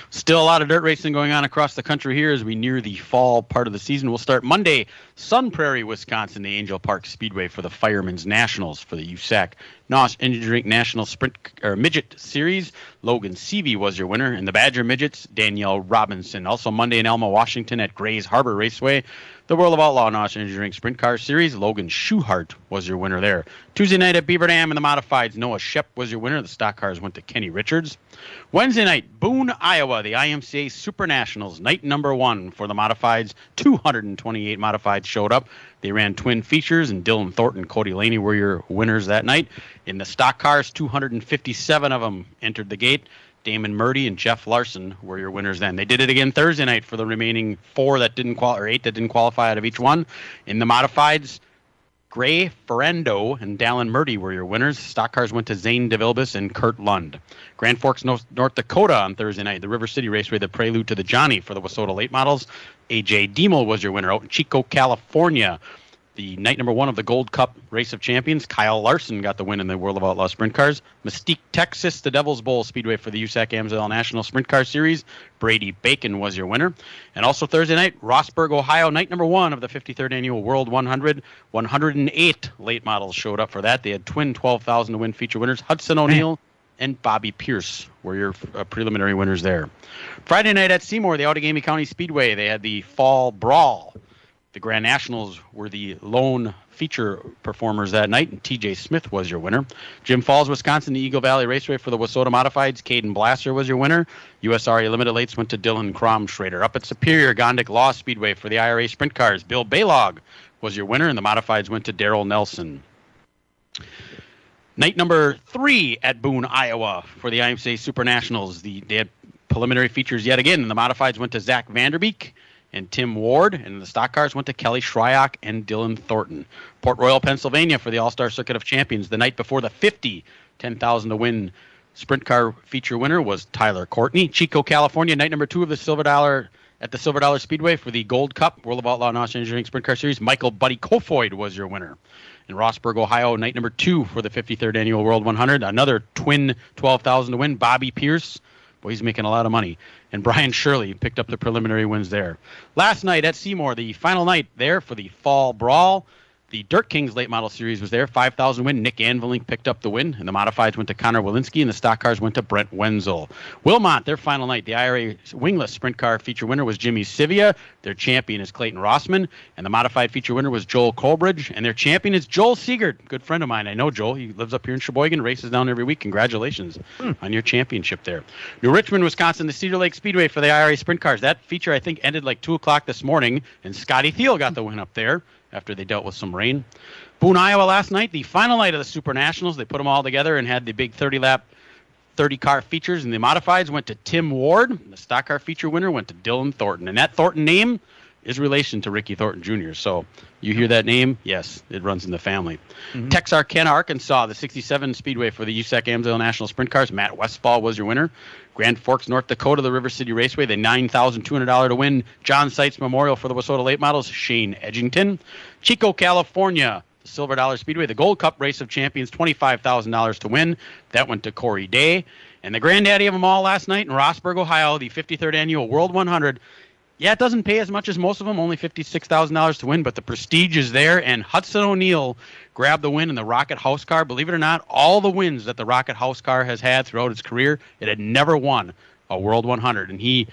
Still a lot of dirt racing going on across the country here as we near the fall part of the season. We'll start Monday, Sun Prairie, Wisconsin, the Angel Park Speedway for the Firemen's Nationals for the USAC NOS Energy Drink National Sprint Midget Series. Logan Seavey was your winner. And the Badger Midgets, Danielle Robinson. Also Monday in Elma, Washington at Grays Harbor Raceway, the World of Outlaw NOS Energy Drink Sprint Car Series. Logan Schuhart was your winner there. Tuesday night at Beaver Dam in the Modifieds, Noah Shep was your winner. The stock cars went to Kenny Richards. Wednesday night, Boone, Iowa, the IMCA Super Nationals, night number 1 for the Modifieds. 228 Modifieds showed up. They ran twin features, and Dylan Thornton, Cody Laney were your winners that night. In the stock cars, 257 of them entered the gate. Damon Murdy and Jeff Larson were your winners then. They did it again Thursday night for the remaining 8 that didn't qualify out of each one. In the Modifieds, Gray Ferrando and Dallin Murdy were your winners. Stock cars went to Zane DeVilbus and Kurt Lund. Grand Forks, North Dakota on Thursday night, the River City Raceway, the prelude to the Johnny for the Wissota late models. AJ Diemel was your winner. Out in Chico, California, the night number 1 of the Gold Cup Race of Champions, Kyle Larson got the win in the World of Outlaw Sprint Cars. Mesquite, Texas, the Devil's Bowl Speedway for the USAC AMSL National Sprint Car Series. Brady Bacon was your winner. And also Thursday night, Rossburg, Ohio, night number 1 of the 53rd Annual World 100. 108 late models showed up for that. They had twin 12,000 to win feature winners. Hudson O'Neill and Bobby Pierce were your preliminary winners there. Friday night at Seymour, the Outagamie County Speedway, they had the Fall Brawl. The Grand Nationals were the lone feature performers that night, and TJ Smith was your winner. Jim Falls, Wisconsin, the Eagle Valley Raceway for the Wissota Modifieds. Caden Blaster was your winner. USRA Limited Lates went to Dylan Kromschrader. Up at Superior, Gondik Law Speedway for the IRA Sprint Cars. Bill Baylog was your winner, and the Modifieds went to Daryl Nelson. Night number 3 at Boone, Iowa for the IMCA Super Nationals. They had preliminary features yet again, and the Modifieds went to Zach Vanderbeek and Tim Ward, and the stock cars went to Kelly Shryock and Dylan Thornton. Port Royal, Pennsylvania for the All-Star Circuit of Champions. The night before the 10,000 to win sprint car feature winner was Tyler Courtney. Chico, California, night number 2 of the Silver Dollar at the Silver Dollar Speedway for the Gold Cup World of Outlaw NOS Engineering Sprint Car Series. Michael Buddy Kofoid was your winner. In Rossburg, Ohio, night number 2 for the 53rd Annual World 100. Another twin 12,000 to win. Bobby Pierce. Boy, he's making a lot of money. And Brian Shirley picked up the preliminary wins there. Last night at Seymour, the final night there for the Fall Brawl. The Dirt Kings Late Model Series was there. 5,000 win. Nick Anveling picked up the win. And the Modifieds went to Connor Walensky, and the stock cars went to Brent Wenzel. Wilmot, their final night. The IRA Wingless Sprint Car feature winner was Jimmy Sivia. Their champion is Clayton Rossman. And the Modified feature winner was Joel Colbridge. And their champion is Joel Siegert. Good friend of mine. I know Joel. He lives up here in Sheboygan, races down every week. Congratulations on your championship there. New Richmond, Wisconsin, the Cedar Lake Speedway for the IRA Sprint Cars. That feature, I think, ended like 2 o'clock this morning. And Scotty Thiel got the win up there after they dealt with some rain. Boone, Iowa last night, the final night of the Super Nationals. They put them all together and had the big 30-lap, 30-car features. And the Modifieds went to Tim Ward. The stock car feature winner went to Dylan Thornton. And that Thornton name is relation to Ricky Thornton Jr. So you hear that name? Yes, it runs in the family. Texarkana, Arkansas, the 67 Speedway for the USAC AMSL National Sprint Cars. Matt Westfall was your winner. Grand Forks, North Dakota, the River City Raceway, the $9,200 to win John Seitz Memorial for the Wissota Late Models, Shane Edgington. Chico, California, the Silver Dollar Speedway, the Gold Cup Race of Champions, $25,000 to win. That went to Corey Day. And the granddaddy of them all last night in Rossburg, Ohio, the 53rd Annual World 100. Yeah, it doesn't pay as much as most of them, only $56,000 to win, but the prestige is there, and Hudson O'Neill grabbed the win in the Rocket House Car. Believe it or not, all the wins that the Rocket House Car has had throughout its career, it had never won a World 100, and he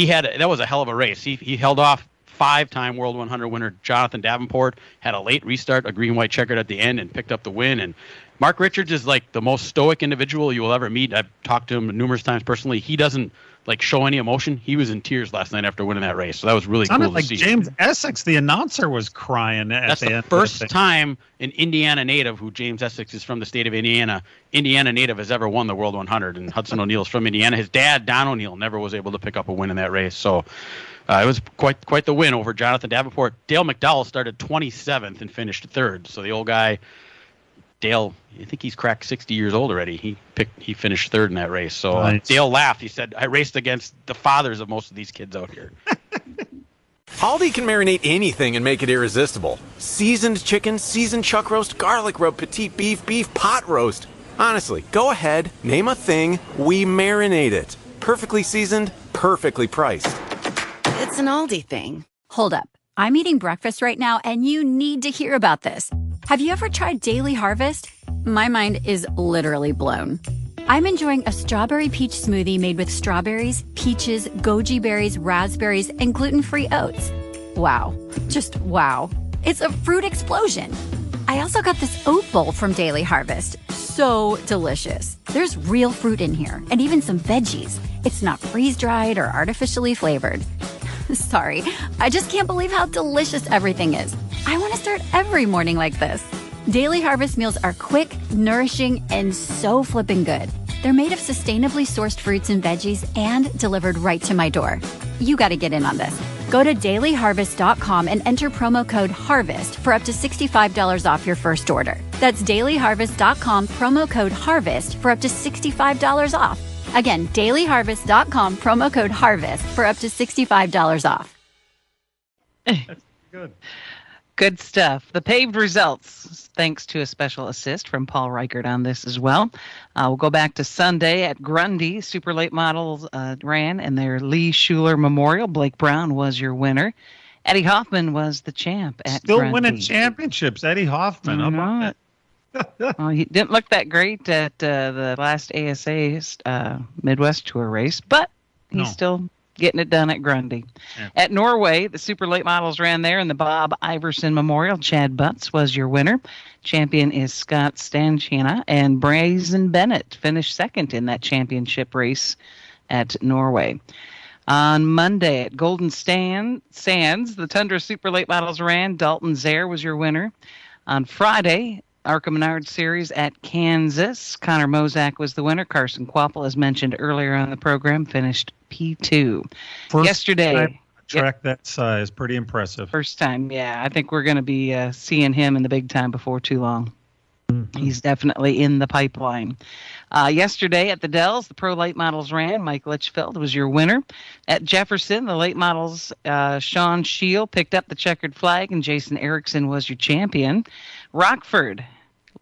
had that was a hell of a race. He held off 5-time World 100 winner Jonathan Davenport, had a late restart, a green-white checkered at the end, and picked up the win. And Mark Richards is like the most stoic individual you will ever meet. I've talked to him numerous times personally. He doesn't like show any emotion. He was in tears last night after winning that race, so that was really cool to see. James Essex, the announcer, was crying at That's the the end. first time an Indiana native, who James Essex is from the state of Indiana native, has ever won the World 100, and Hudson O'Neill is from Indiana. His dad, Don O'Neill, never was able to pick up a win in that race, so it was quite the win over Jonathan Davenport. Dale McDowell started 27th and finished 3rd, so the old guy, Dale, I think he's cracked 60 years old already. He finished 3rd in that race. So Nice. Dale laughed. He said, "I raced against the fathers of most of these kids out here." Aldi can marinate anything and make it irresistible. Seasoned chicken, seasoned chuck roast, garlic rub, petite beef, beef pot roast. Honestly, go ahead, name a thing, we marinate it. Perfectly seasoned, perfectly priced. It's an Aldi thing. Hold up. I'm eating breakfast right now, and you need to hear about this. Have you ever tried Daily Harvest? My mind is literally blown. I'm enjoying a strawberry peach smoothie made with strawberries, peaches, goji berries, raspberries, and gluten-free oats. Wow. Just wow. It's a fruit explosion. I also got this oat bowl from Daily Harvest. So delicious. There's real fruit in here, and even some veggies. It's not freeze-dried or artificially flavored. Sorry, I just can't believe how delicious everything is. I want to start every morning like this. Daily Harvest meals are quick, nourishing, and so flippin' good. They're made of sustainably sourced fruits and veggies and delivered right to my door. You got to get in on this. Go to dailyharvest.com and enter promo code HARVEST for up to $65 off your first order. That's dailyharvest.com, promo code HARVEST for up to $65 off. Again, dailyharvest.com, promo code HARVEST for up to $65 off. That's good. Good stuff. The paved results, thanks to a special assist from Paul Reichert on this as well. We'll go back to Sunday at Grundy. Super Late Models ran in their Lee Schuler Memorial. Blake Brown was your winner. Eddie Hoffman was the champ at Still Grundy. winning championships, Eddie Hoffman. How about that? Well, he didn't look that great at the last ASA Midwest Tour race, but he's still getting it done at Grundy. Yeah. At Norway, the Super Late Models ran there in the Bob Iverson Memorial. Chad Butts was your winner. Champion is Scott Stanchina, and Brazen Bennett finished second in that championship race at Norway. On Monday at Golden Sands, the Tundra Super Late Models ran. Dalton Zare was your winner. On Friday, Arca Menard Series at Kansas. Connor Mozak was the winner. Carson Quapple, as mentioned earlier on the program, finished P2. Yesterday, track that size, pretty impressive. First time, yeah. I think we're going to be seeing him in the big time before too long. Mm-hmm. He's definitely in the pipeline. Yesterday at the Dells, the Pro Late Models ran. Mike Litchfield was your winner. At Jefferson, the Late Models, Sean Scheel picked up the checkered flag, and Jason Erickson was your champion. Rockford,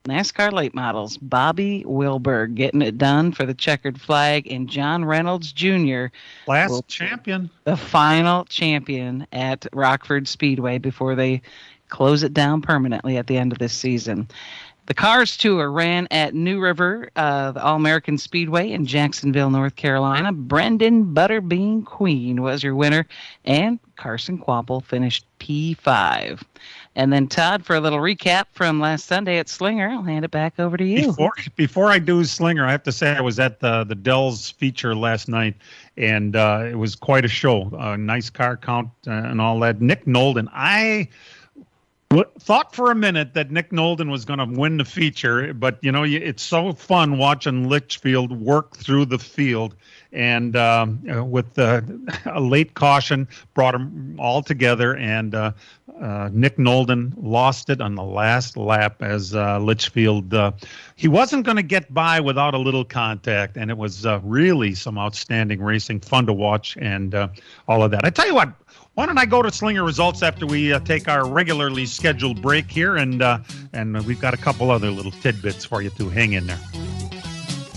NASCAR Late Models, Bobby Wilberg getting it done for the checkered flag, and John Reynolds Jr. Last champion. The final champion at Rockford Speedway before they close it down permanently at the end of this season. The Cars Tour ran at New River, the All-American Speedway in Jacksonville, North Carolina. Brendan Butterbean Queen was your winner, and Carson Quapple finished P5. And then, Todd, for a little recap from last Sunday at Slinger, I'll hand it back over to you. Before I do Slinger, I have to say I was at the Dells feature last night, and it was quite a show. Nice car count and all that. Nick Nolden, I thought for a minute that Nick Nolden was going to win the feature, but, you know, it's so fun watching Litchfield work through the field. And with a late caution, brought them all together, and Nick Nolden lost it on the last lap as Litchfield. He wasn't going to get by without a little contact, and it was really some outstanding racing, fun to watch, and all of that. I tell you what, why don't I go to Slinger Results after we take our regularly scheduled break here, and we've got a couple other little tidbits for you to hang in there.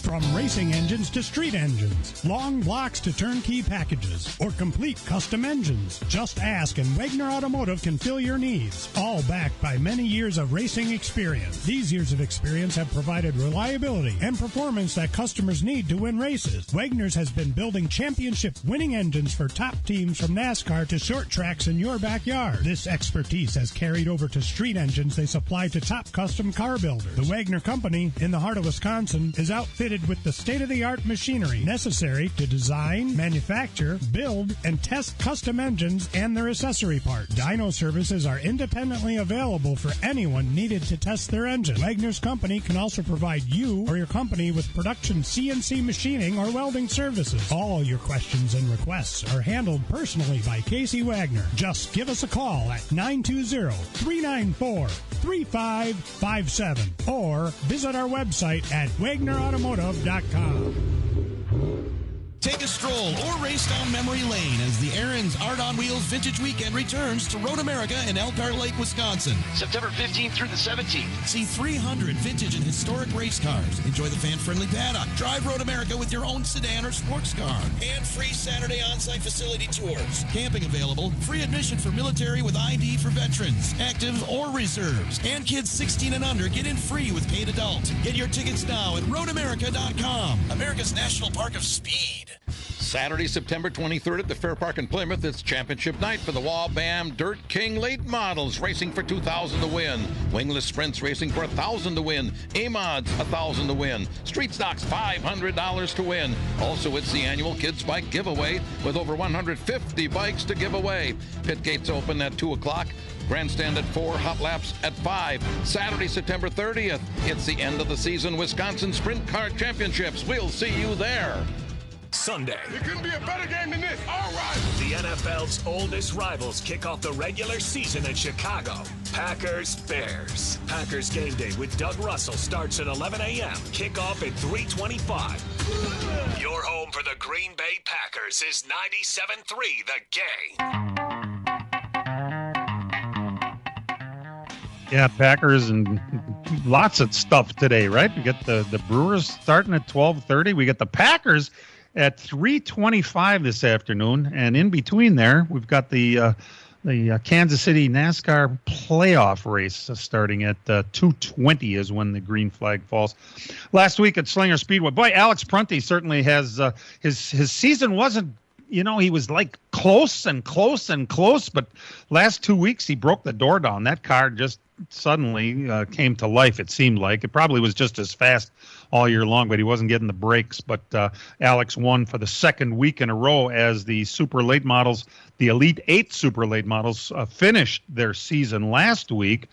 From racing engines to street engines, long blocks to turnkey packages, or complete custom engines, just ask and Wagner Automotive can fill your needs. All backed by many years of racing experience. These years of experience have provided reliability and performance that customers need to win races. Wagner's has been building championship-winning engines for top teams from NASCAR to short tracks in your backyard. This expertise has carried over to street engines they supply to top custom car builders. The Wagner Company, in the heart of Wisconsin, is outfitted with the state-of-the-art machinery necessary to design, manufacture, build, and test custom engines and their accessory parts. Dyno services are independently available for anyone needed to test their engine. Wagner's Company can also provide you or your company with production CNC machining or welding services. All your questions and requests are handled personally by Casey Wagner. Just give us a call at 920-394-3557 or visit our website at WagnerAutomotive.com. Take a stroll or race down memory lane as the Aaron's Art on Wheels Vintage Weekend returns to Road America in Elkhart Lake, Wisconsin. September 15th through the 17th. See 300 vintage and historic race cars. Enjoy the fan-friendly paddock. Drive Road America with your own sedan or sports car. And free Saturday on-site facility tours. Camping available. Free admission for military with ID for veterans, active or reserves. And kids 16 and under get in free with paid adult. Get your tickets now at roadamerica.com. America's National Park of Speed. Saturday, September 23rd at the Fair Park in Plymouth, it's championship night for the Wall Bam Dirt King late models, racing for $2,000 to win. Wingless Sprints racing for $1,000 to win. A-Mods, $1,000 to win. Street Stocks, $500 to win. Also, it's the annual Kids Bike Giveaway with over 150 bikes to give away. Pit gates open at 2 o'clock. Grandstand at 4, hot laps at 5. Saturday, September 30th, it's the end of the season Wisconsin Sprint Car Championships. We'll see you there. Sunday. It couldn't be a better game than this. All right. The NFL's oldest rivals kick off the regular season in Chicago. Packers-Bears. Packers game day with Doug Russell starts at 11 a.m. Kickoff at 3:25. Your home for the Green Bay Packers is 97.3 The Game. Yeah, Packers and lots of stuff today, right? We got the Brewers starting at 12:30. We got the Packers at 3:25 this afternoon, and in between there, we've got the Kansas City NASCAR playoff race starting at 2:20 is when the green flag falls. Last week at Slinger Speedway, boy, Alex Prunty certainly has his season wasn't. You know, he was like close, but last 2 weeks he broke the door down. That car just suddenly came to life, it seemed like. It probably was just as fast all year long, but he wasn't getting the brakes. But Alex won for the second week in a row as the Super Late Models, the Elite 8 Super Late Models, finished their season last week.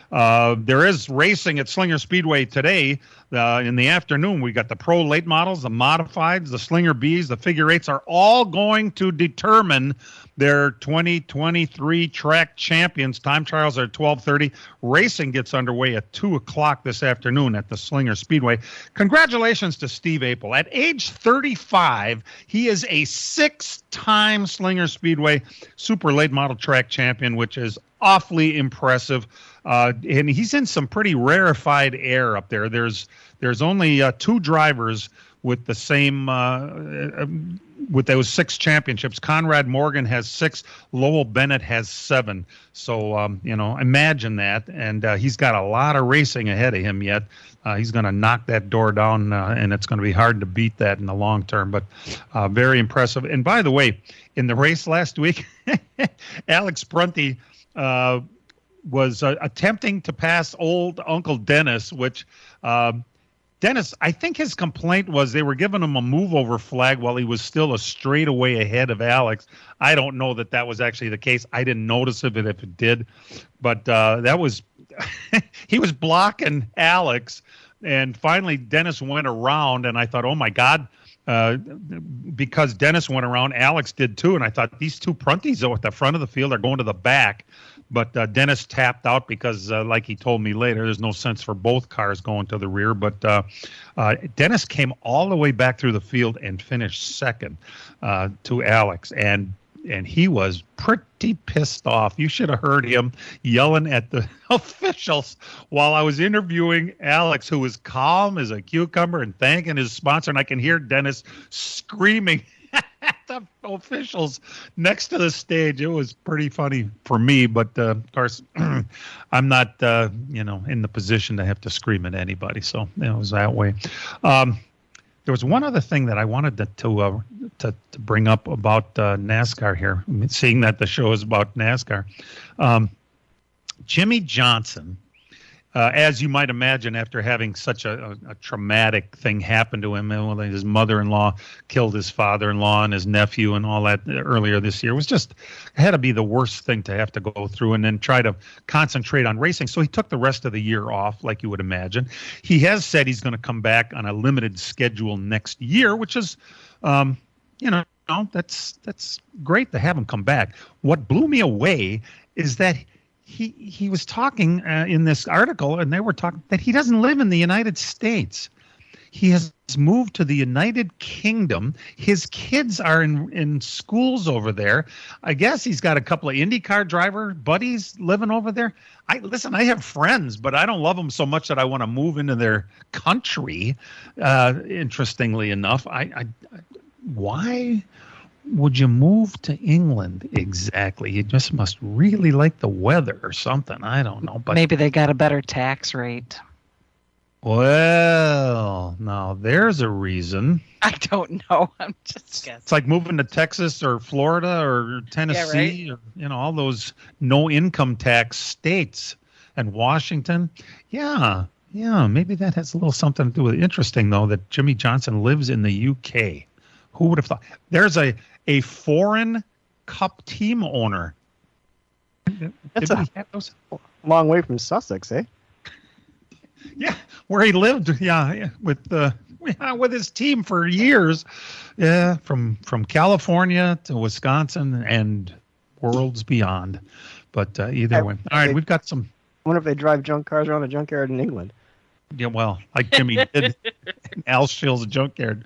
There is racing at Slinger Speedway today. In the afternoon, we got the Pro Late Models, the Modifieds, the Slinger Bs, the Figure 8s are all going to determine their 2023 track champions. Time trials are at 12:30. Racing gets underway at 2 o'clock this afternoon at the Slinger Speedway. Congratulations to Steve Apel. At age 35, he is a 6-time Slinger Speedway Super Late Model track champion, which is awfully impressive. And he's in some pretty rarefied air up there. There's only 2 drivers with the same with those 6 championships. Conrad Morgan has 6. Lowell Bennett has 7. So imagine that. And he's got a lot of racing ahead of him yet. He's going to knock that door down, and it's going to be hard to beat that in the long term. But very impressive. And by the way, in the race last week, Alex Prunty was attempting to pass old Uncle Dennis, which Dennis, I think his complaint was they were giving him a move-over flag while he was still a straightaway ahead of Alex. I don't know that was actually the case. I didn't notice if it did. But that was he was blocking Alex, and finally Dennis went around, and I thought, oh, my God, because Dennis went around, Alex did too, and I thought these 2 Prunties at the front of the field are going to the back. But Dennis tapped out because, like he told me later, there's no sense for both cars going to the rear. But Dennis came all the way back through the field and finished second to Alex. And he was pretty pissed off. You should have heard him yelling at the officials while I was interviewing Alex, who was calm as a cucumber and thanking his sponsor. And I can hear Dennis screaming at the officials next to the stage. It was pretty funny for me, but of course, I'm not, in the position to have to scream at anybody. So it was that way. There was one other thing that I wanted to bring up about NASCAR here. I mean, seeing that the show is about NASCAR, Jimmy Johnson. As you might imagine, after having such a traumatic thing happen to him, his mother-in-law killed his father-in-law and his nephew and all that earlier this year, it had to be the worst thing to have to go through, and then try to concentrate on racing. So he took the rest of the year off, like you would imagine. He has said he's going to come back on a limited schedule next year, which is, that's great to have him come back. What blew me away is that he was talking in this article, and they were talking that he doesn't live in the United States. He has moved to the United Kingdom. His kids are in schools over there. I guess he's got a couple of IndyCar driver buddies living over there. I have friends, but I don't love them so much that I want to move into their country. Interestingly enough, why would you move to England exactly? You just must really like the weather or something. I don't know. But maybe they got a better tax rate. Well, now there's a reason. I don't know. I'm just guessing. It's like moving to Texas or Florida or Tennessee, yeah, or, right? all those no income tax states, and Washington. Yeah, maybe that has a little something to do with it. Interesting, though, that Jimmy Johnson lives in the UK. Who would have thought? There's a foreign cup team owner. That's a long way from Sussex, eh? Yeah, where he lived. Yeah, with his team for years. Yeah, from California to Wisconsin and worlds beyond. But either way. All right, we've got some. I wonder if they drive junk cars around a junkyard in England. Yeah, well, like Jimmy did. Al Schill's junkyard.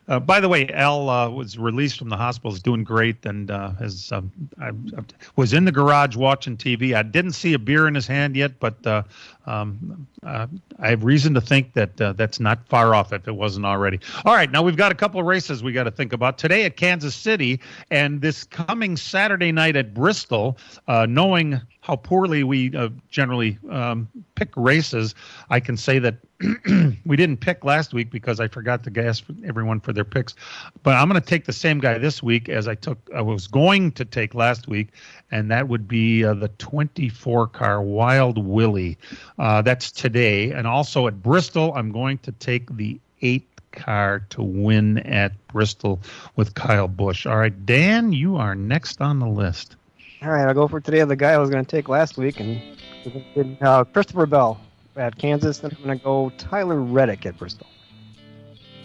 By the way, Al was released from the hospital. Is doing great, and I was in the garage watching TV. I didn't see a beer in his hand yet, but I have reason to think that that's not far off if it wasn't already. All right, now we've got a couple of races we got to think about today at Kansas City, and this coming Saturday night at Bristol. Knowing how poorly we generally pick races, I can say that we didn't pick last week because I forgot to ask everyone for their picks. But I'm going to take the same guy this week as I was going to take last week, and that would be the 24-car Wild Willie. That's today. And also at Bristol, I'm going to take the 8-car to win at Bristol with Kyle Busch. All right, Dan, you are next on the list. All right, I'll go for today. The guy I was going to take last week, and Christopher Bell at Kansas. Then I'm going to go Tyler Reddick at Bristol.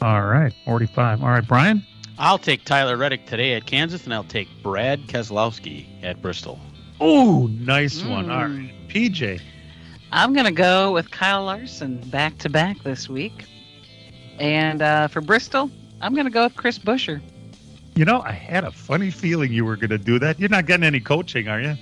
All right, 45. All right, Brian? I'll take Tyler Reddick today at Kansas, and I'll take Brad Keselowski at Bristol. Oh, nice one. All right, PJ. I'm going to go with Kyle Larson back-to-back this week. And for Bristol, I'm going to go with Chris Buescher. You know, I had a funny feeling you were going to do that. You're not getting any coaching, are you?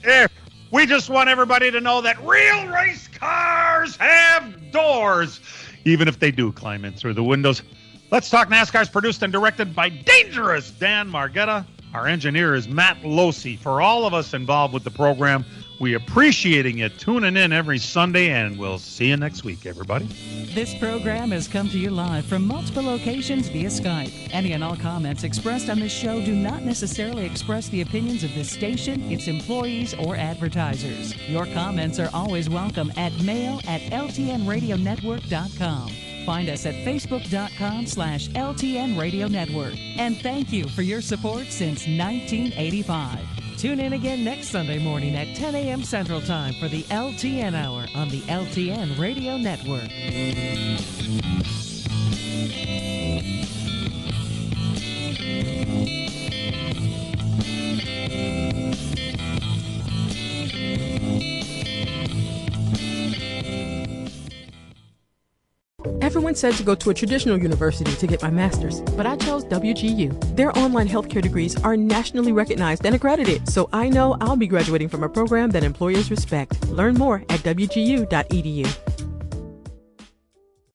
Here, we just want everybody to know that real race cars have doors, even if they do climb in through the windows. Let's Talk NASCAR is produced and directed by Dangerous Dan Margetta. Our engineer is Matt Losi. For all of us involved with the program, we appreciating you tuning in every Sunday, and we'll see you next week, everybody. This program has come to you live from multiple locations via Skype. Any and all comments expressed on this show do not necessarily express the opinions of this station, its employees, or advertisers. Your comments are always welcome at mail@ltnradionetwork.com. Find us at facebook.com/LTN Radio Network. And thank you for your support since 1985. Tune in again next Sunday morning at 10 a.m. Central Time for the LTN Hour on the LTN Radio Network. Everyone said to go to a traditional university to get my master's, but I chose WGU. Their online healthcare degrees are nationally recognized and accredited, so I know I'll be graduating from a program that employers respect. Learn more at WGU.edu.